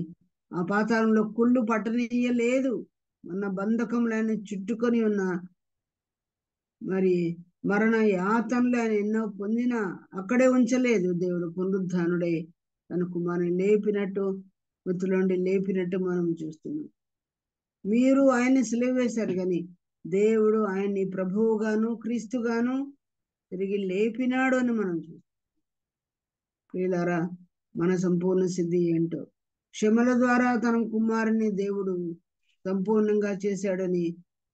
ఆ పాతాళంలో కుళ్ళు పట్టనీయలేదు. మన బంధకంలో ఆయన చుట్టుకొని ఉన్న మరి మరణ యాతనలు ఆయన ఎన్నో పొందినా అక్కడే ఉంచలేదు దేవుడు. పునరుద్ధానుడై తన కుమారుని లేపినట్టు, మృతుల నుండి లేపినట్టు మనం చూస్తున్నాం. మీరు ఆయన్ని సిలువ వేశారు కానీ దేవుడు ఆయన్ని ప్రభువుగాను క్రీస్తుగాను తిరిగి లేపినాడు అని మనం చూస్తాం. ప్రియులారా, మన సంపూర్ణ సిద్ధి ఏంటో, శ్రమల ద్వారా తన కుమారుని దేవుడు సంపూర్ణంగా చేశాడని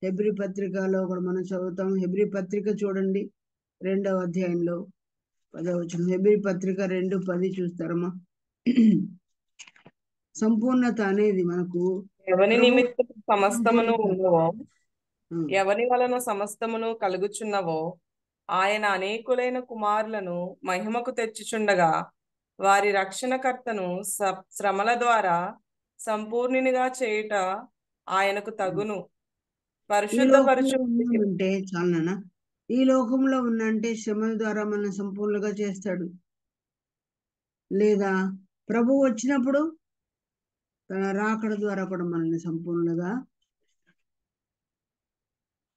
హెబ్రీ పత్రికలో కూడా మనం చదువుతాం. హెబ్రీ పత్రిక చూడండి, 2వ అధ్యాయంలో 10వ వచనం. హెబ్రీ పత్రిక 2:10 చూస్తారమ్మా. సంపూర్ణత అనేది మనకు ఎవని ప్రభు నిమిత్తం సమస్తమును సంపూర్ణత. ఉన్నవో, ఆ, ఎవని వలన సమస్తమును కలుగుచున్నవో, ఆయన అనేకులైన కుమారులను మహిమకు తెచ్చుచుండగా, వారి రక్షణకర్తను శ్రమల ద్వారా సంపూర్ణునిగా చేయుట ఆయనకు తగును. ఈ పరిశుద్ధపరచు లోకంలో ఉన్నామంటే చాలనా? ఈ లోకంలో ఉన్నంటే శ్రమల ద్వారా మనం సంపూర్ణంగా చేస్తాడు. లేదా ప్రభు వచ్చినప్పుడు తన రాకడ ద్వారా కూడా మనల్ని సంపూర్ణంగా,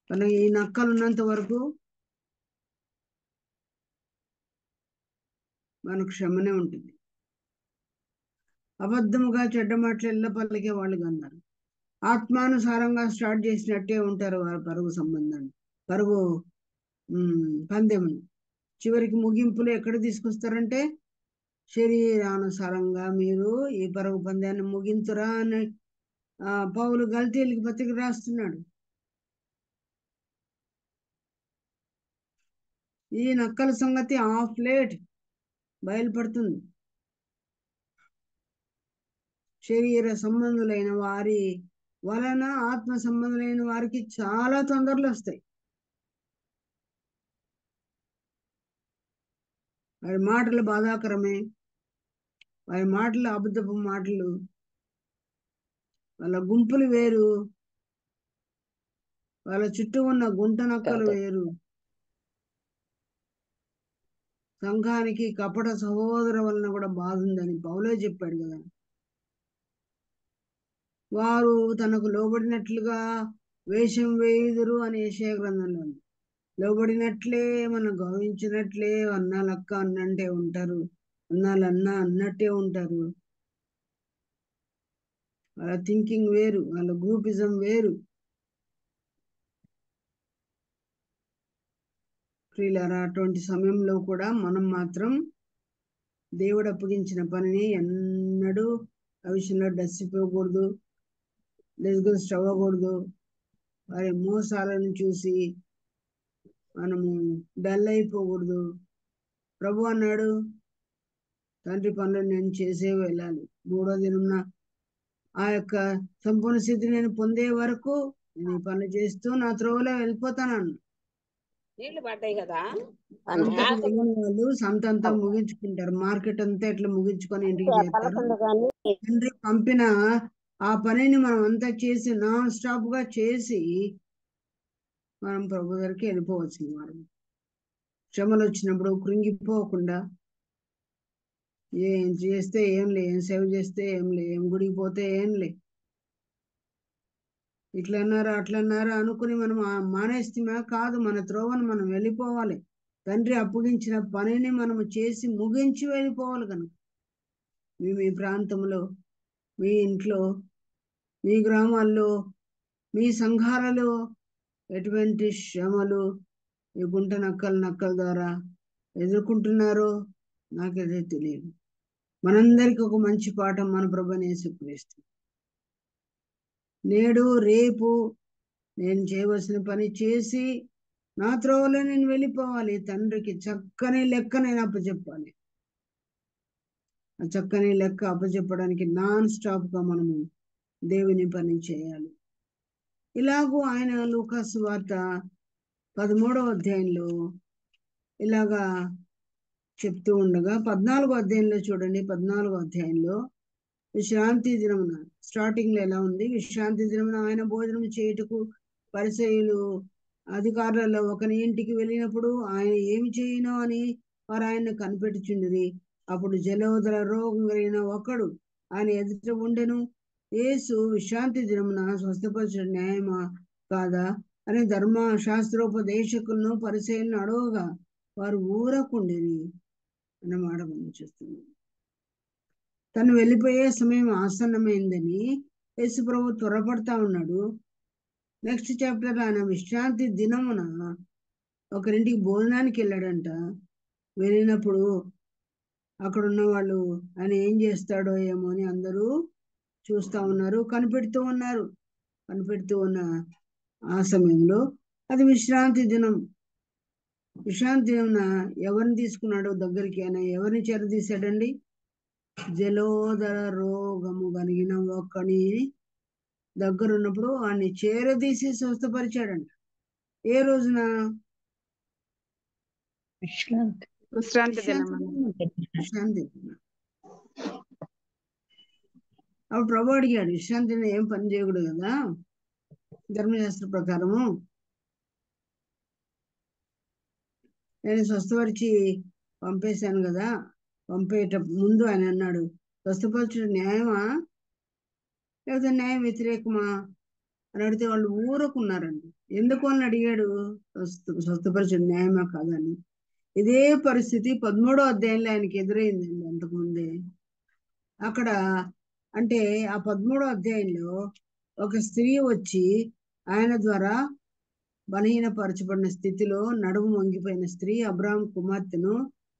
తన ఈ నక్కలు ఉన్నంత వరకు మనకు శ్రమనే ఉంటుంది. అబద్ధముగా చెడ్డ మాటలు ఎల్ల పలికే వాళ్ళుగా అన్నారు. ఆత్మానుసారంగా స్టార్ట్ చేసినట్టే ఉంటారు వారి పరుగు సంబంధాన్ని, పరుగు పందెమును. చివరికి ముగింపులు ఎక్కడ తీసుకొస్తారంటే, శరీరానుసారంగా మీరు ఈ పరుగు పందాన్ని ముగించురా అని పౌలు గల్తీయులకి పత్రిక రాస్తున్నాడు. ఈ నక్కల సంగతి ఆఫ్ లేట్ బయలుపడుతుంది. శరీర సంబంధులైన వారి వలన ఆత్మ సంబంధులైన వారికి చాలా తొందరలు వస్తాయి. వారి మాటలు బాధాకరమే, వారి మాటలు అబద్ధపు మాటలు, వాళ్ళ గుంపులు వేరు, వాళ్ళ చుట్టూ ఉన్న గుంట నక్కలు వేరు. సంఘానికి కపట సహోదర వలన కూడా బాధ ఉందని పౌలే చెప్పాడు కదా. వారు తనకు లోబడినట్లుగా వేషం వేయుదురు అని యెషయా గ్రంథంలో ఉంది. లోబడినట్లే, మనం గౌరవించినట్లే అన్నాలక్క అన్నంటే ఉంటారు, అన్నాలన్న అన్నట్టే ఉంటారు. వాళ్ళ థింకింగ్ వేరు, వాళ్ళ గ్రూపిజం వేరు. ప్రియులారా, అటువంటి సమయంలో కూడా మనం మాత్రం దేవుడు అప్పగించిన పనిని ఎన్నడూ ఆ విషయంలో డస్సిపోకూడదు, డిస్గస్ట్ అవ్వకూడదు. వారి మోసాలను చూసి మనము డల్ అయిపోకూడదు. ప్రభు అన్నాడు, తండ్రి పనులు నేను చేసే వెళ్ళాలి, 3వ దినంన ఆ యొక్క సంపూర్ణ స్థితి నేను పొందే వరకు నేను ఈ పనులు చేస్తూ నా త్రోవలో వెళ్ళిపోతానన్న. నీళ్లు పడ్డాయి కదా. సంతకు వెళ్ళిన వాళ్ళు సంతంతా ముగించుకుంటారు, మార్కెట్ అంతా ఇట్లా ముగించుకొని ఇంటికి చేస్తారు. తండ్రి పంపిన ఆ పనిని మనం అంతా చేసి నాన్ స్టాప్ గా చేసి మనం ప్రభు దగ్గరికి వెళ్ళిపోవచ్చు. వారు శ్రమలు వచ్చినప్పుడు కృంగిపోకుండా, ఏం చేస్తే ఏం లే, ఏం సేవ చేస్తే ఏం లే, ఏం గుడికి పోతే ఏం లే, ఇట్లన్నారా అట్లన్నారా అనుకుని మనం మానేస్తున్నా కాదు. మన త్రోవను మనం వెళ్ళిపోవాలి. తండ్రి అప్పగించిన పనిని మనము చేసి ముగించి వెళ్ళిపోవాలి. కనుక మీ ప్రాంతంలో, మీ ఇంట్లో, మీ గ్రామాల్లో, మీ సంఘాలలో ఎటువంటి శ్రమలు ఈ గుంట నక్కల ద్వారా ఎదుర్కొంటున్నారో నాకైతే తెలియదు. మనందరికీ ఒక మంచి పాఠం మన ప్రభువైన యేసుక్రీస్తు. నేడు రేపు నేను చేయవలసిన పని చేసి నా త్రోవలో నేను వెళ్ళిపోవాలి. తండ్రికి చక్కని లెక్క నేను అప్పచెప్పాలి. ఆ చక్కని లెక్క అప్పచెప్పడానికి నాన్ స్టాప్ గా మనము దేవుని పని చేయాలి. ఇలాగూ ఆయన లూకాసు వార్త 13వ అధ్యాయంలో ఇలాగా చెప్తూ ఉండగా 14వ అధ్యాయంలో చూడండి. 14వ అధ్యాయంలో విశ్రాంతి దినమున స్టార్టింగ్ లో ఎలా ఉంది? విశ్రాంతి దినమున ఆయన భోజనం చేయుటకు పరిసయ్యులు అధికారులలో ఒకని ఇంటికి వెళ్ళినప్పుడు ఆయన ఏమి చేయను అని వారు ఆయన్ని కనిపెట్టుచుండిరి. అప్పుడు జలోదర రోగం కలిగిన ఒకడు ఆయన ఎదుట ఉండెను. యేసు విశ్రాంతి దినమున స్వస్థపరచడం న్యాయమా కాదా అని ధర్మశాస్త్రోపదేశకులను పరిసయ్యులను అడగగా వారు ఊరకుండిరి అన్నమాట మనం చూస్తున్నాం. తను వెళ్ళిపోయే సమయం ఆసన్నమైందని యేసు ప్రభు త్వరపడతా ఉన్నాడు. నెక్స్ట్ చాప్టర్ ఆయన విశ్రాంతి దినమున ఒకరింటికి భోజనానికి వెళ్ళాడంట. వెళ్ళినప్పుడు అక్కడ ఉన్న వాళ్ళు ఆయన ఏం చేస్తాడో ఏమో అని అందరూ చూస్తూ ఉన్నారు, కనిపెడుతూ ఉన్నారు. కనిపెడుతూ ఉన్న ఆ సమయంలో అది విశ్రాంతి దినం. విశ్రాంతి దినం ఎవరిని తీసుకున్నాడో దగ్గరికి, ఆయన ఎవరిని చేరదీశాడండి? జలోదర రోగము కలిగిన ఒక్కని దగ్గర ఉన్నప్పుడు వాడిని చేరదీసి స్వస్థపరిచాడంట. ఏ రోజున? విశ్రాంతి దినం. విశ్రాంతి దినం. అప్పుడు ప్రభు అడిగాడు, విశ్రాంతి దినం ఏం పని చేయకూడదు కదా ధర్మశాస్త్ర ప్రకారము? నేను స్వస్థపరిచి పంపేశాను కదా. పంపేట ముందు ఆయన అన్నాడు, స్వస్థపరచడం న్యాయమా లేకపోతే న్యాయ వ్యతిరేకమా అని అడిగితే వాళ్ళు ఊరుకున్నారండి. ఎందుకు అని అడిగాడు, స్వస్థపరచడం న్యాయమా కాదని. ఇదే పరిస్థితి 13వ అధ్యాయంలో ఆయనకి ఎదురైందండి అంతకుముందే. అక్కడ అంటే ఆ 13వ అధ్యాయంలో ఒక స్త్రీ వచ్చి ఆయన ద్వారా బలహీనపరచబడిన స్థితిలో నడుము వంగిపోయిన స్త్రీ అబ్రాహాం కుమార్తెను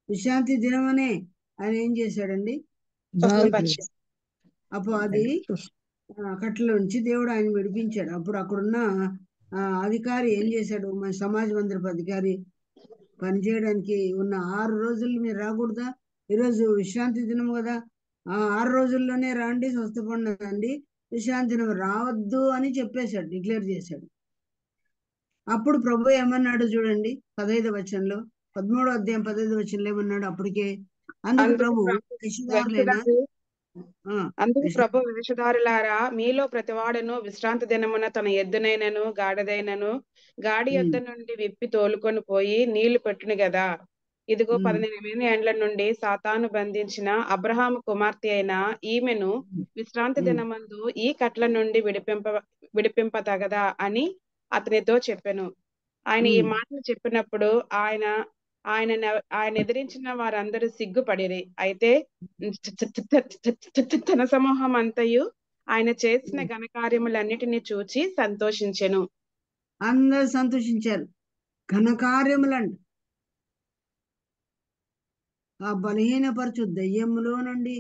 విశ్రాంతి దినమనే ఆయన ఏం చేశాడండి? అప్పుడు అది కట్టలో నుంచి దేవుడు ఆయన విడిపించాడు. అప్పుడు అక్కడున్న అధికారి ఏం చేశాడు? మన సమాజ మందిరపు అధికారి పనిచేయడానికి ఉన్న 6 రోజులు మీరు రాకూడదా? ఈరోజు విశ్రాంతి దినం కదా, ఆ 6 రోజుల్లోనే రండి, స్వస్థపడినండి, విశ్రాంతి దినం రావద్దు అని చెప్పేశాడు, డిక్లేర్ చేశాడు. అప్పుడు ప్రభు ఏమన్నాడు చూడండి 15వ వచనంలో, 13వ అధ్యాయం 15వ వచనంలో ఏమన్నాడు? అప్పటికే అందుకు ప్రభు అందుకు ప్రభు వేషధారులారా, మీలో ప్రతివాడును విశ్రాంతి దినమున తన ఎద్దునైనను గాడిదైనను గాడి యొద్ద నుండి విప్పి తోలుకొని పోయి నీళ్లు పెట్టును గదా. ఇదిగో 18 ఏండ్ల నుండి సాతాను బంధించిన అబ్రహాము కుమార్తె అయిన ఈమెను విశ్రాంతి దినమందు ఈ కట్ల నుండి విడిపింపతగదా అని అతనితో చెప్పెను. ఆయన ఈ మాటలు చెప్పినప్పుడు ఆయన ఎదిరించిన వారందరూ సిగ్గుపడిరి. అయితే తన సమూహం అంతయు ఆయన చేసిన ఘనకార్యములన్నిటినీ చూచి సంతోషించెను. అందరూ సంతోషించారు. ఘనకార్యములంట. ఆ బలహీనపరచు దయ్యములో నుండి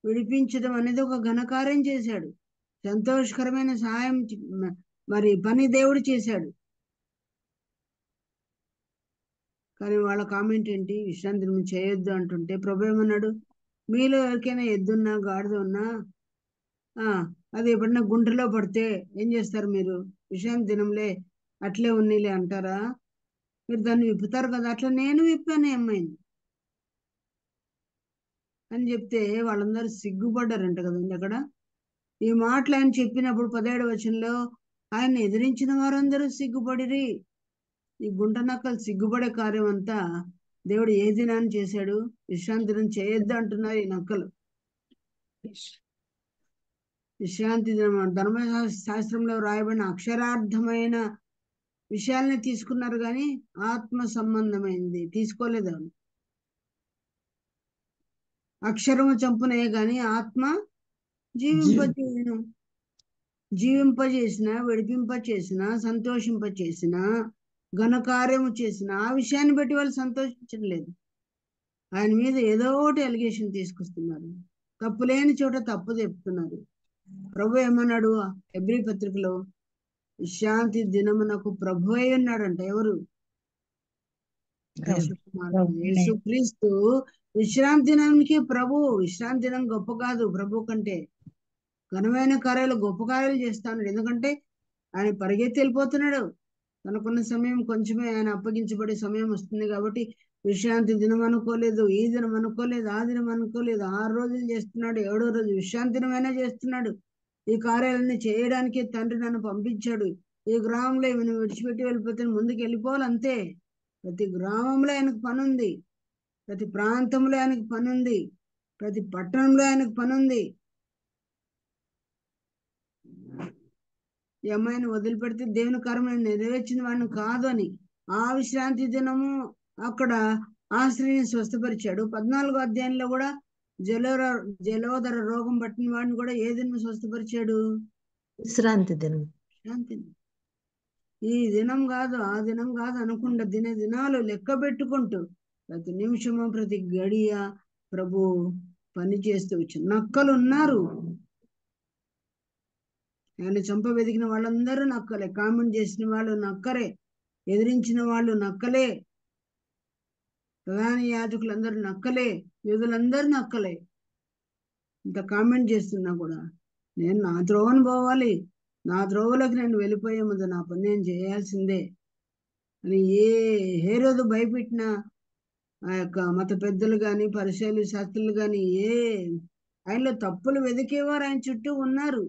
విడిపించడం అనేది ఒక ఘనకార్యం చేశాడు. సంతోషకరమైన సహాయం మరి పని దేవుడు చేశాడు. కానీ వాళ్ళ కామెంట్ ఏంటి? విశ్రాంతి దినం చేయొద్దు అంటుంటే ప్రభు ఏమన్నాడు? మీలో ఎవరికైనా ఎద్దున్నా గాడిద ఉన్నా అది ఎప్పుడన్నా గుంటలో పడితే ఏం చేస్తారు మీరు? విశ్రాంతి దినంలే అట్లే ఉన్నీలే అంటారా? మీరు దాన్ని విప్పుతారు కదా. అట్లా నేను విప్పాను ఏమైంది అని చెప్తే వాళ్ళందరూ సిగ్గుపడ్డారంట కదండి. అక్కడ ఈ మాటలు ఆయన చెప్పినప్పుడు 17వ వచనంలో ఆయన ఎదిరించిన వారందరూ సిగ్గుపడిరి. ఈ గుంట నక్కలు సిగ్గుపడే కార్యం అంతా దేవుడు ఏ దినాన్ని చేశాడు? విశ్రాంతి దినం చేయొద్దు అంటున్నారు ఈ నక్కలు. విశ్రాంతి దినం ధర్మశాస్త్రంలో రాయబడిన అక్షరార్థమైన విషయాల్ని తీసుకున్నారు కానీ ఆత్మ సంబంధమైంది తీసుకోలేదు. అక్షరము చంపునే గాని ఆత్మ జీవింపజేసిన, విడిపింపచేసిన, సంతోషింపచేసిన, ఘనకార్యము చేసిన ఆ విషయాన్ని బట్టి వాళ్ళు సంతోషించడం లేదు. ఆయన మీద ఏదో ఒకటి అలిగేషన్ తీసుకొస్తున్నారు. తప్పు లేని చోట తప్పు చెప్తున్నారు. ప్రభు ఏమన్నాడు హెబ్రీ పత్రికలో? విశ్రాంతి దినమునకు ప్రభు అయి ఉన్నాడంట. ఎవరు? యేసుక్రీస్తు విశ్రాంతి దినానికి ప్రభు. విశ్రాంతి దినం గొప్ప కాదు, ప్రభు కంటే ఘనమైన కార్యాలు, గొప్ప కార్యాలు చేస్తాడు. ఎందుకంటే ఆయన పరిగెత్తి వెళ్ళిపోతున్నాడు. తనకున్న సమయం కొంచెమే, ఆయన అప్పగించబడే సమయం వస్తుంది కాబట్టి విశ్రాంతి దినం అనుకోలేదు, ఈ దినం అనుకోలేదు, ఆ దినం అనుకోలేదు. 6 రోజులు చేస్తున్నాడు, 7వ రోజు విశ్రాంతి దినమైనా చేస్తున్నాడు. ఈ కార్యాలన్నీ చేయడానికి తండ్రి నన్ను పంపించాడు. ఈ గ్రామంలో ఈమెను విడిచిపెట్టి వెళ్ళిపోతే ముందుకు వెళ్ళిపోవాలి అంతే. ప్రతి గ్రామంలో ఆయనకు పని ఉంది, ప్రతి ప్రాంతంలో ఆయనకు పని ఉంది, ప్రతి పట్టణంలో ఆయనకు పని ఉంది. ఈ అమ్మాయిని వదిలిపెడితే దేవుని కార్యం నెరవేర్చిన వాడిని కాదు అని ఆ విశ్రాంతి దినము అక్కడ ఆ స్త్రీని స్వస్థపరిచాడు. 14వ అధ్యాయంలో కూడా జలోదర రోగం పట్టిన వాడిని కూడా ఏ దినం స్వస్థపరిచాడు? విశ్రాంతి దినం. ఈ దినం కాదు ఆ దినం కాదు అనుకుంటా దినాలు లెక్క పెట్టుకుంటూ ప్రతి నిమిషము ప్రతి గడియ ప్రభు పని చేస్తూ వచ్చారు. నక్కలు ఉన్నారు, ఆయన చంప వెతికిన వాళ్ళందరూ నక్కలే, కామెంట్ చేసిన వాళ్ళు నక్కరే, ఎదిరించిన వాళ్ళు నక్కలే, ప్రధాన యాజకులందరూ నక్కలే, యూదులందరూ నక్కలే. ఇంత కామెంట్ చేస్తున్నా కూడా నేను నా త్రోవను పోవాలి, నా త్రోవలోకి నేను వెళ్ళిపోయే ముందు నా పని నేను చేయాల్సిందే అని హేరోదు భయపెట్టిన ఆ యొక్క మత పెద్దలు కానీ పరిచయాలు శాస్త్రులు కానీ ఆయనలో తప్పులు వెతికేవారు ఆయన చుట్టూ ఉన్నారు.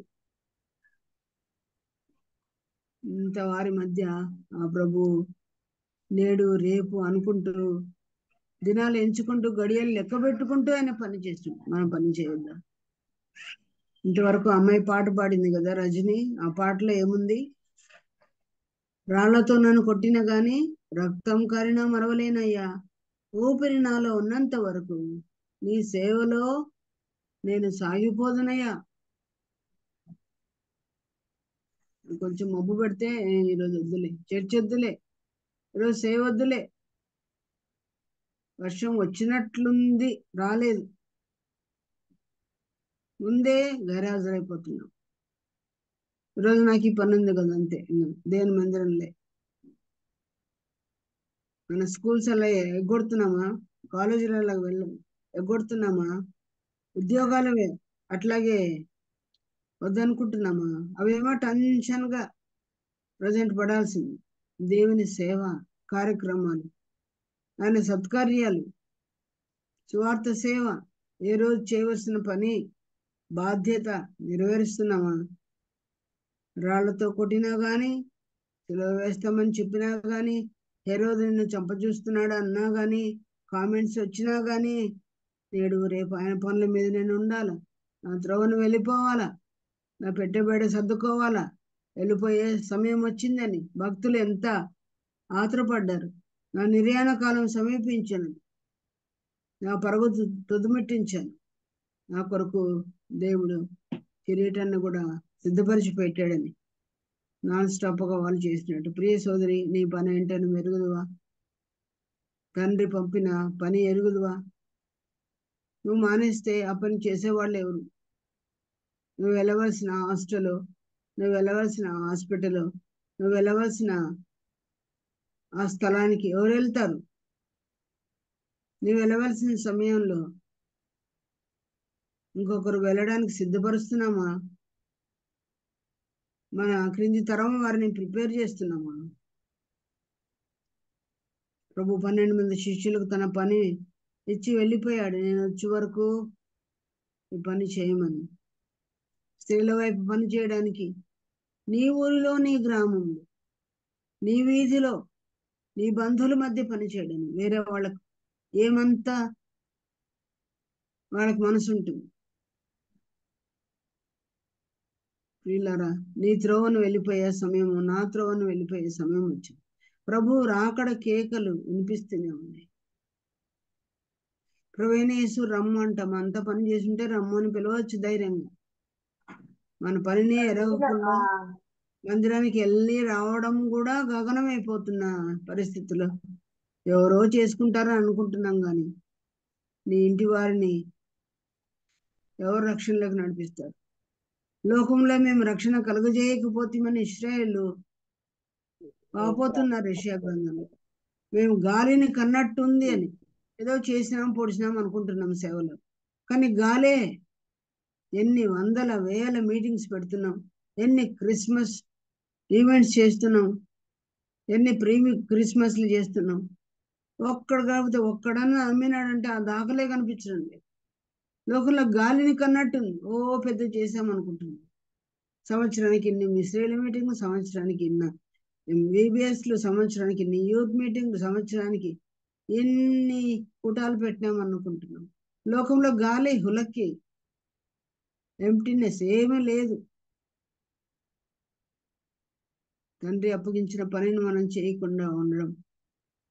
ఇంత వారి మధ్య ఆ ప్రభు నేడు రేపు అనుకుంటూ దినాలు ఎంచుకుంటూ గడియలు లెక్క పెట్టుకుంటూ ఆయన పని చేస్తున్నాడు. మనం పని చేయొద్దా? ఇంతవరకు అమ్మాయి పాట పాడింది కదా రజని, ఆ పాటలో ఏముంది? రాళ్లతో నన్ను కొట్టిన గాని రక్తం కారినా మరవలేనయ్యా, ఊపిరి నాలో ఉన్నంత వరకు నీ సేవలో నేను సాగిపోదునయ్యా. కొంచెం మబ్బు పెడితే ఈరోజు వద్దులే, చర్చ వద్దులే, ఈరోజు సేవ వద్దులే, వర్షం వచ్చినట్లుంది రాలేదు, ముందే గైరాజరైపోతున్నాం. ఈరోజు నాకు ఈ పని ఉంది కదా అంతే, దేని మందిరంలే. మన స్కూల్స్ అలా ఎగ్గొడుతున్నామా, కాలేజీలలో ఎగ్గొడుతున్నామా, ఉద్యోగాలు అట్లాగే వద్దనుకుంటున్నామా? అవేమో టెన్షన్గా ప్రజెంట్ పడాల్సింది. దేవుని సేవ కార్యక్రమాలు, ఆయన సత్కార్యాలు, సువార్త సేవ, ఏ రోజు చేయవలసిన పని బాధ్యత నెరవేరుస్తున్నామా? రాళ్లతో కొట్టినా గాని, సిలువ వేస్తామని చెప్పినా గాని, హేరోదు నిన్ను చంపచూస్తున్నాడు అన్నా గాని, కామెంట్స్ వచ్చినా గాని, నేడు రేపు ఆయన పనుల మీద నేను ఉండాలా, నా త్రోవను వెళ్ళిపోవాలా, నా పెట్టబేడ సర్దుకోవాలా, వెళ్ళిపోయే సమయం వచ్చిందని భక్తులు ఎంత ఆత్రపడ్డారు. నా నిర్యాణ కాలం సమీపించాను, నా పరుగు తుదిమిట్టించాను. నా కొరకు దేవుడు కిరీటాన్ని కూడా సిద్ధపరిచి పెట్టాడని నాన్ స్టాప్గా వాళ్ళు చేసినట్టు. ప్రియ సోదరి, నీ పని ఏంటని మెరుగుదువా? తండ్రి పంపిన పని ఎరుగుదువా? నువ్వు మానేస్తే ఆ పని చేసేవాళ్ళు ఎవరు? నువ్వు వెళ్ళవలసిన హాస్టల్, నువ్వు వెళ్ళవలసిన హాస్పిటల్, నువ్వు వెళ్ళవలసిన ఆ స్థలానికి ఎవరు వెళ్తారు? నువ్వు వెళ్ళవలసిన సమయంలో ఇంకొకరు వెళ్ళడానికి సిద్ధపరుస్తున్నామా? మన క్రింది తరం వారిని ప్రిపేర్ చేస్తున్నామా? ప్రభు 12 మంది శిష్యులకు తన పని ఇచ్చి వెళ్ళిపోయాడు, నేను వచ్చే వరకు ఈ పని చేయమని. స్త్రీల వైపు పని చేయడానికి నీ ఊరిలో, నీ గ్రామంలో, నీ వీధిలో, నీ బంధువుల మధ్య పని చేయడానికి వేరే వాళ్ళకు ఏమంతా వాళ్ళకి మనసు ఉంటుంది. ప్రియులారా, నీ త్రోవను వెళ్ళిపోయే సమయం, నా త్రోవను వెళ్ళిపోయే సమయం వచ్చింది. ప్రభు రాకడ కేకలు వినిపిస్తూనే ఉన్నాయి. ప్రభువైన యేసు రమ్ము అంటాం, అంత పని చేస్తుంటే రమ్ము అని పిలవచ్చు ధైర్యంగా. మన పనిని ఎరగకుండా మందిరానికి వెళ్ళి రావడం కూడా గగనమైపోతున్న పరిస్థితుల్లో ఎవరో చేసుకుంటారని అనుకుంటున్నాం, కానీ నీ ఇంటి వారిని ఎవరు రక్షణలోకి నడిపిస్తారు? లోకంలో మేము రక్షణ కలుగజేయకపోతేమని ఇశ్రాయేలు వాపోతున్నారు యెషయా గ్రంథంలో. మేము గాలిని కన్నట్టుంది అని ఏదో చేసినాం పొడిచినాం అనుకుంటున్నాం సేవలో, కానీ గాలే. ఎన్ని వందల వేల మీటింగ్స్ పెడుతున్నాం, ఎన్ని క్రిస్మస్ ఈవెంట్స్ చేస్తున్నాం, ఎన్ని క్రిస్మస్లు చేస్తున్నాం. ఒక్కడు కాకపోతే ఒక్కడన్నా అమ్మినాడంటే ఆ దాఖలే కనిపించడం లేదు. లోకంలో గాలిని కన్నట్టుంది, ఓ పెద్ద చేసామనుకుంటున్నాం. సంవత్సరానికి ఇన్ని మిస్రేల్ మీటింగ్లు, సంవత్సరానికి ఇన్ని VBSలు, సంవత్సరానికి ఇన్ని యూత్ మీటింగ్లు, సంవత్సరానికి ఎన్ని కూటాలు పెట్టినాం అనుకుంటున్నాం. లోకంలో గాలి హులక్కి, ఎంప్టీనెస్ ఏమీ లేదు. తండ్రి అప్పగించిన పనిని మనం చేయకుండా ఉండడం.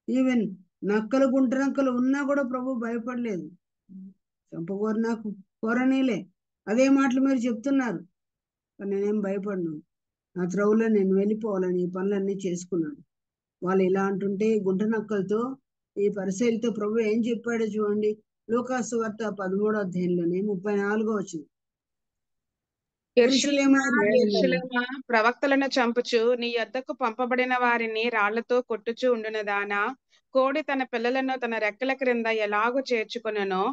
ఈవెన్ నక్కలు, గుంటనక్కలు ఉన్నా కూడా ప్రభు భయపడలేదు. చంపకోరు నాకు కోరనీలే, అదే మాటలు మీరు చెప్తున్నారు, కానీ నేనేం భయపడను. ఆ త్రవ్వులో నేను వెళ్ళిపోవాలని ఈ పనులన్నీ చేసుకున్నాడు. వాళ్ళు ఇలా అంటుంటే గుంట నక్కలతో ఈ పరిసయ్యులతో ప్రభు ఏం చెప్పాడో చూడండి. లూకాసు వార్త 13వ అధ్యాయంలోనే 34వ వచనం. యెరూషలేమా, యెరూషలేమా, ప్రవక్తలను చంపుచు నీ యొద్దకు పంపబడిన వారిని రాళ్లతో కొట్టుచు ఉండునదానా, కోడి తన పిల్లలను తన రెక్కల క్రింద ఎలాగో చేర్చుకొనెనో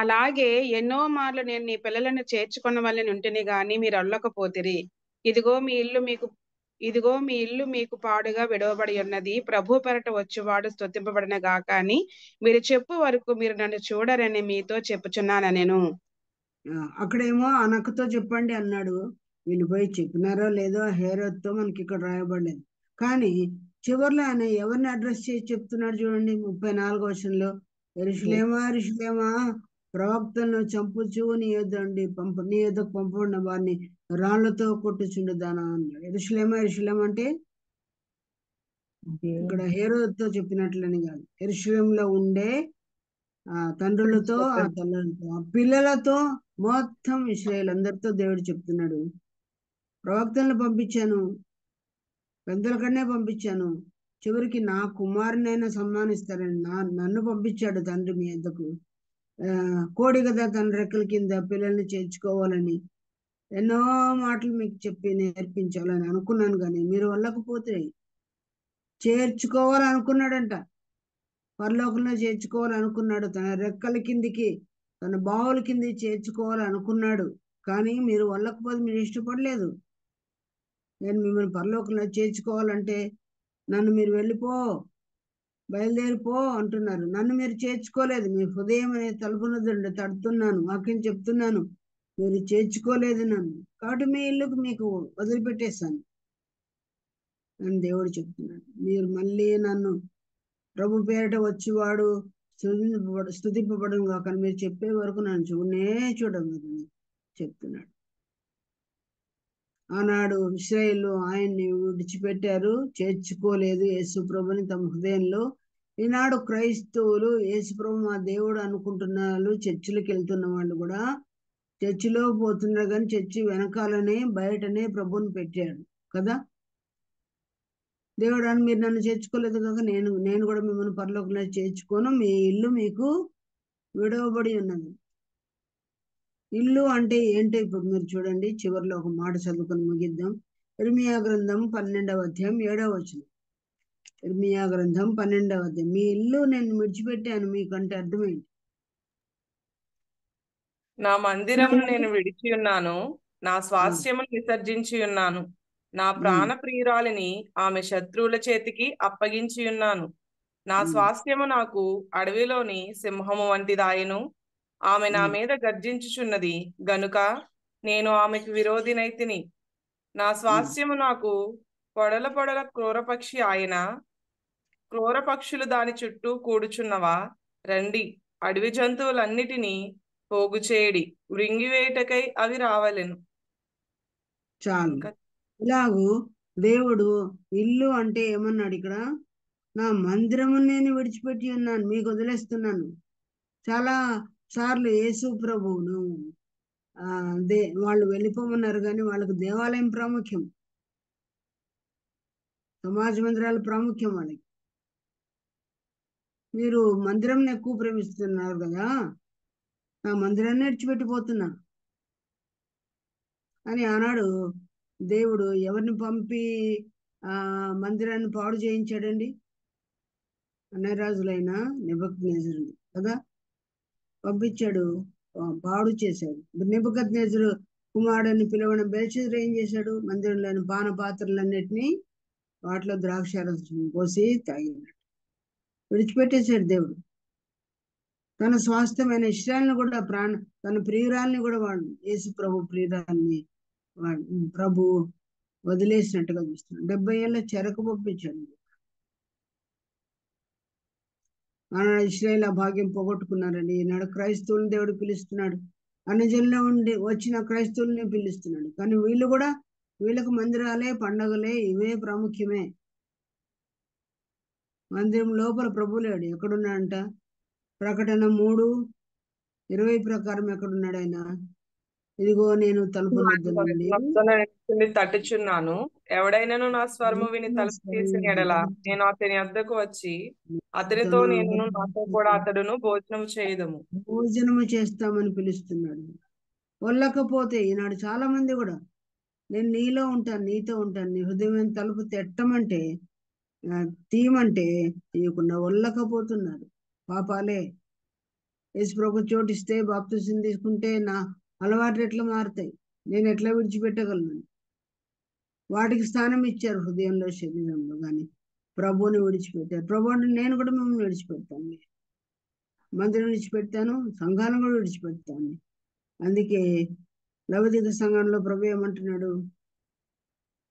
అలాగే ఎన్నో మార్లు నేను నీ పిల్లలను చేర్చుకొనవలెని ఉంటిని గాని మీరు అల్లకపోతిరి. ఇదిగో మీ ఇల్లు మీకు పాడుగా విడవబడి ఉన్నది. ప్రభు పెరట వచ్చువాడు స్తుతింపబడిన గాక అని మీరు చెప్పు వరకు మీరు నన్ను చూడరని మీతో చెప్పుచున్నానెను. అక్కడేమో ఆ నక్కతో చెప్పండి అన్నాడు. వీళ్ళు పోయి చెప్పినారో లేదో హేరోద్తో మనకి ఇక్కడ రాయబడలేదు. కానీ చివర్లో ఆయన ఎవరిని అడ్రస్ చేసి చెప్తున్నాడు చూడండి 34వ వచనంలో. యెరూషలేమా, ప్రవక్తలను చంపుచు నీ యొద్దకు పంపబడిన వారిని రాళ్లతో కొట్టుచుండుదానా అన్నాడు. యెరూషలేమా అంటే ఇక్కడ హేరోద్తో చెప్పినట్లని కాదు. యెరూషలేములో ఉండే తండ్రులతో, ఆ తల్లులతో, ఆ పిల్లలతో, మొత్తం ఇశ్రాయేల్ అందరితో దేవుడు చెప్తున్నాడు. ప్రవక్తలను పంపించాను, పెద్దల కన్నే పంపించాను, చివరికి నా కుమారునైనా సన్మానిస్తారని నన్ను పంపించాడు తండ్రి మీ వద్దకు. కోడి కదా తన రెక్కల కింద పిల్లల్ని చేర్చుకోవాలని ఎన్నో మాటలు మీకు చెప్పి నేర్పించాలని అనుకున్నాను, కానీ మీరు వెళ్ళకపోతే. చేర్చుకోవాలనుకున్నాడంట, పరలోకంలో చేర్చుకోవాలనుకున్నాడు, తన రెక్కల కిందికి తన బావుల కింద చేర్చుకోవాలనుకున్నాడు. కానీ మీరు వెళ్ళకపోతే మీరు ఇష్టపడలేదు. నేను మిమ్మల్ని పరలోకంలో చేర్చుకోవాలంటే నన్ను మీరు వెళ్ళిపో, బయలుదేరిపో అంటున్నారు. నన్ను మీరు చేర్చుకోలేదు. మీ హృదయం అనే తలుపునదండి తడుతున్నాను, వాక్యం చెప్తున్నాను, మీరు చేర్చుకోలేదు నన్ను, కాబట్టి మీ ఇల్లుకు మీకు వదిలిపెట్టేశాను అని దేవుడు చెప్తున్నాడు. మీరు మళ్ళీ నన్ను ప్రభు పేరిట వచ్చేవాడు స్తుతింపబడను కాక మీరు చెప్పే వరకు నన్ను చూడమని చెప్తున్నాడు. ఆనాడు ఇశ్రాయేలు ఆయన్ని విడిచిపెట్టారు, చేర్చుకోలేదు యేసు ప్రభుని తమ హృదయంలో. ఈనాడు క్రైస్తవులు యేసు ప్రభు మా దేవుడు అనుకుంటున్నారు. చర్చిలకు వెళ్తున్న వాళ్ళు కూడా చర్చిలో పోతున్నారు, కానీ చర్చి వెనకాలనే బయటనే ప్రభుని పెట్టాడు కదా. దేవుడు అని మీరు నన్ను చేర్చుకోలేదు కనుక నేను కూడా మిమ్మల్ని పరలోకంలో చేర్చుకోను, మీ ఇల్లు మీకు విడవబడి ఉన్నది. ఇల్లు అంటే ఏంటో ఇప్పుడు మీరు చూడండి. చివరిలో ఒక మాట చదువుకొని ముగిద్దాం. ఇర్మియా గ్రంథం 12వ అధ్యాయం 7వ వచనం. ఇర్మియా గ్రంథం 12వ అధ్యాయం. మీ ఇల్లు నేను విడిచిపెట్టాను మీకంటే అర్థమైంది. నా మందిరమును నేను విడిచి ఉన్నాను, నా స్వాస్థ్యమును విసర్జించి ఉన్నాను, నా ప్రాణ ప్రియురాలిని ఆమె శత్రువుల చేతికి అప్పగించి ఉన్నాను. నా స్వాస్థ్యము నాకు అడవిలోని సింహము వంటిదాయను, ఆమె నా మీద గర్జించుచున్నది గనుక నేను ఆమెకు విరోధినైతిని. నా స్వాస్థ్యము నాకు పొడల క్రూరపక్షి ఆయన, క్రూరపక్షులు దాని చుట్టూ కూడుచున్నవా, రండి, అడవి జంతువులన్నిటినీ పోగు చేయడి, మృంగివేయుటకై అవి రావలెను. చాలు. ఇలాగూ దేవుడు ఇల్లు అంటే ఏమన్నాడు ఇక్కడ? నా మందిరము నేను విడిచిపెట్టి ఉన్నాను, మీకు వదిలేస్తున్నాను. చాలా సార్లు యేసు ప్రభువును వాళ్ళు వెళ్ళిపోమన్నారు, కానీ వాళ్ళకు దేవాలయం ప్రాముఖ్యం, సమాజ మందిరాలు ప్రాముఖ్యం వాళ్ళకి. మీరు మందిరం ఎక్కువ ప్రేమిస్తున్నారు కదా, నా మందిరాన్ని విడిచిపెట్టిపోతున్నా అని ఆనాడు దేవుడు ఎవరిని పంపి మందిరాన్ని పాడు చేయించాడండి? అన్యరాజులైన నెబుకద్నెజరుని కదా పంపించాడు, పాడు చేశాడు. నెబుకద్నెజరు కుమారుడిని పిలవని బెల్షస్సరు ఏం చేశాడు? మందిరంలోని పాన పాత్రలన్నిటినీ వాటిలో ద్రాక్షారసం పోసి తాగినాడు, విడిచిపెట్టేశాడు దేవుడు. తన స్వాస్థ్యమైన ఇశ్రాయేలును కూడా తన ప్రియురాల్ని కూడా వాడు యేసు ప్రభు ప్రియురాల్ని ప్రభు వదిలేసినట్టుగా చూస్తున్నాడు. 70 ఏళ్ళ చెరకు పంపించాడు. ఆనాడు ఇశ్రాయేల్ ఆ భాగ్యం పోగొట్టుకున్నారండి. ఈనాడు క్రైస్తవులను దేవుడు పిలుస్తున్నాడు, అన్ని జనుల్లో ఉండి వచ్చిన క్రైస్తవుల్ని పిలుస్తున్నాడు. కానీ వీళ్ళకు మందిరాలే, పండగలే, ఇవే ప్రాముఖ్యమే. మందిరం లోపల ప్రభు లేడు. ఎక్కడున్నాడంట? ప్రకటన 3:20 ప్రకారం ఎక్కడున్నాడు ఆయన? ఇదిగో నేను తలుపు వద్ద నుండి తట్టుచున్నాను, ఎవడైనాను నా స్వరము విని తలుపు తీసిన ఎడల నేను అతని వద్దకు వచ్చి అతనితో నేనును నాతో కూడా అతడును భోజనం చేయదము. భోజనము చేస్తామని పిలుస్తున్నాడు. వెళ్ళకపోతే ఈనాడు చాలా మంది కూడా నేను నీలో ఉంటాను, నీతో ఉంటాను, నీ హృదయం తలుపు తెట్టమంటే తీయమంటే తీయకుండా వెళ్ళకపోతున్నారు. పాపాలే. యేసు ప్రభు చోటిస్తే బాప్తిసం తీసుకుంటే నా అలవాట్లు ఎట్లా మారుతాయి, నేను ఎట్లా విడిచిపెట్టగలను? వాటికి స్థానం ఇచ్చారు హృదయంలో, శరీరంలో. కానీ ప్రభువుని విడిచిపెట్టారు. ప్రభు అంటే నేను కూడా మిమ్మల్ని విడిచిపెడతాను, మందిరం విడిచిపెడతాను, సంఘాలను కూడా విడిచిపెడతాను. అందుకే లవదిక సంఘంలో ప్రభు ఏమంటున్నాడు,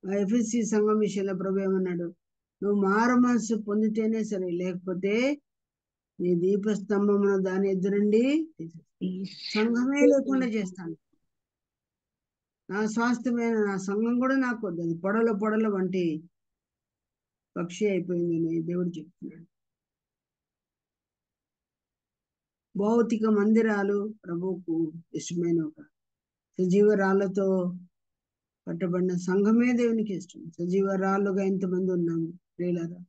ఎఫ్ఎస్సి సంఘం విషయంలో ప్రభు ఏమన్నాడు, నువ్వు మారు మనసు పొందితేనే సరే, లేకపోతే నీ దీపస్తంభమును దాని ఎదురండి సంఘమే లేకుండా చేస్తాను. నా స్వాస్థ్యమైన నా సంఘం కూడా నాకు వద్దు, అది పొడల వంటి పక్షి అయిపోయిందని దేవుడు చెప్తున్నాడు. భౌతిక మందిరాలు ప్రభువుకు ఇష్టమైన ఒక సజీవ రాళ్ళతో కట్టబడిన సంఘమే దేవునికి ఇష్టం. సజీవ రాళ్ళుగా ఎంతమంది ఉన్నాము ప్రియులారా.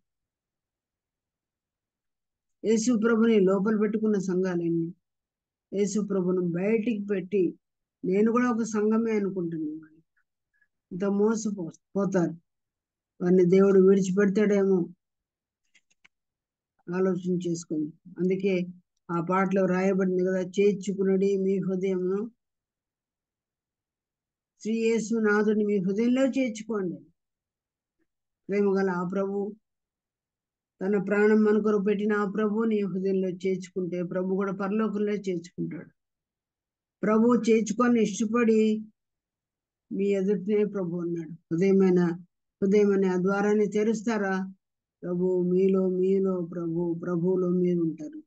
యేసు ప్రభుని లోపల పెట్టుకున్న సంఘాలన్నీ యేసు ప్రభును బయటికి పెట్టి నేను కూడా ఒక సంఘమే అనుకుంటున్నాను. ఇంత మోసపోతారు. వారిని దేవుడు విడిచిపెడతాడేమో ఆలోచన చేసుకొని. అందుకే ఆ పాటలో రాయబడింది కదా, చేర్చుకునడి మీ హృదయమును శ్రీ యేసు నాథుని మీ హృదయంలో చేర్చుకోండి. ప్రేమ గల ఆ ప్రభు, తన ప్రాణం మన కొరకు పెట్టిన ఆ ప్రభు నీ హృదయంలో చేర్చుకుంటే ప్రభు కూడా పరలోకంలో చేర్చుకుంటాడు. ప్రభు చేర్చుకొని ఇష్టపడి మీ ఎదుటినే ప్రభు ఉన్నాడు. హృదయం అనే ఆ ద్వారాన్ని తెరుస్తారా, ప్రభు మీలో ప్రభువులో మీరు ఉంటారు.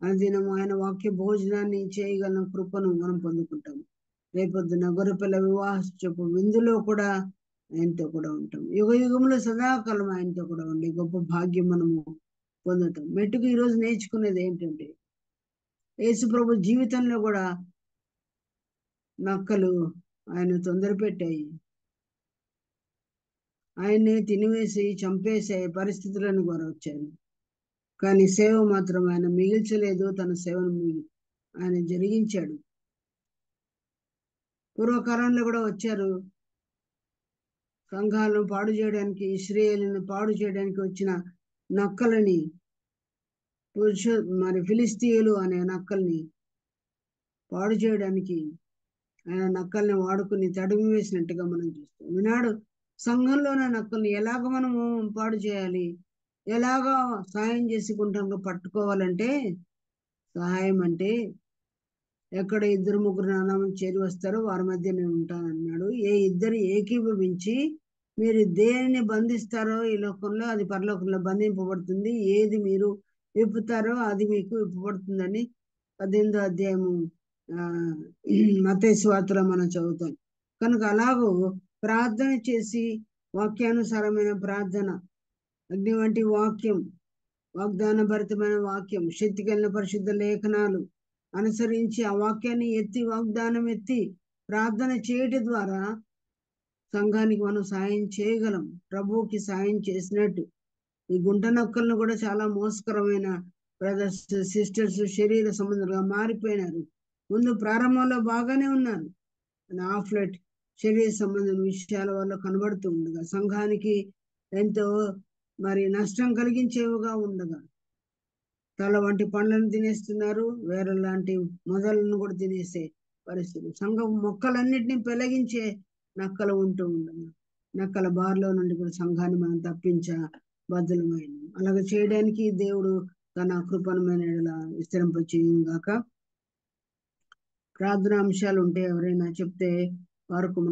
అనుదినం ఆయన వాక్య భోజనాన్ని చేయగల కృపను మనం పొందుకుంటాము. రేపొద్దున గొర్రెపిల్ల వివాహపు విందులో కూడా ఆయనతో కూడా ఉంటాం. యుగంలో సదాకాలం ఆయనతో కూడా ఉండే గొప్ప భాగ్యం మనము పొందుతాం. మెట్టుకు ఈరోజు నేర్చుకునేది ఏంటంటే, యేసు ప్రభు జీవితంలో కూడా నక్కలు ఆయన తొందర పెట్టాయి, ఆయన్ని తినివేసి చంపేసే పరిస్థితులను కూడా వచ్చారు. కానీ సేవ మాత్రం ఆయన మిగిల్చలేదు. తన సేవను ఆయన జరిగించాడు. పూర్వకాలంలో కూడా వచ్చారు, సంఘాలను పాడు చేయడానికి, ఇశ్రాయేలును పాడు చేయడానికి వచ్చిన నక్కలని, ఫిలిస్తీయులు అనే నక్కల్ని పాడు చేయడానికి ఆయన నక్కల్ని వాడుకుని తడిమి వేసినట్టుగా మనం చూస్తాం. ఈనాడు సంఘంలోనే నక్కల్ని ఎలాగ మనము పాడు చేయాలి, ఎలాగ సహాయం చేసుకుంటాం పట్టుకోవాలంటే, సహాయం అంటే ఎక్కడ 2-3 నామం చేరి వస్తారో వారి మధ్య నేను ఉంటానన్నాడు. ఇద్దరు ఏకీభవించి మీరు దేనిని బంధిస్తారో ఈ లోకంలో అది పరలోకంలో బంధింపబడుతుంది, ఏది మీరు విప్పుతారో అది మీకు విప్పబడుతుందని 18వ అధ్యాయము మత్తయి సువార్తలో మనం చదువుతాం. కనుక అలాగూ ప్రార్థన చేసి వాక్యానుసారమైన ప్రార్థన, అగ్ని వంటి వాక్యం, వాగ్దాన భరితమైన వాక్యం, శక్తి కలిగిన పరిశుద్ధ లేఖనాలు అనుసరించి ఆ వాక్యాన్ని ఎత్తి వాగ్దానం ఎత్తి ప్రార్థన చేయటం ద్వారా సంఘానికి మనం సాయం చేయగలం. ప్రభువుకి సాయం చేసినట్టు ఈ గుంట నక్కలను కూడా చాలా మోసకరమైన బ్రదర్స్ సిస్టర్స్ శరీర సంబంధాలుగా మారిపోయినారు. ముందు ప్రారంభంలో బాగానే ఉన్నారు, ఆఫ్లెట్ శరీర సంబంధం విషయాల వల్ల కనబడుతూ ఉండగా సంఘానికి ఎంతో నష్టం కలిగించేవిగా ఉండగా తల వంటి పండ్లను తినేస్తున్నారు, వేరే లాంటి మొదలను కూడా తినేసే పరిస్థితి. సంఘం మొక్కలన్నిటినీ పెళ్లగించే నక్కలు ఉంటూ ఉండగా నక్కల బారిలో నుండి కూడా సంఘాన్ని మనం తప్పించ బద్దలమైన. అలాగ చేయడానికి దేవుడు తన కృపణమైన విస్తరింప చేయను గాక. ప్రార్థన అంశాలు ఉంటే ఎవరైనా చెప్తే వారికి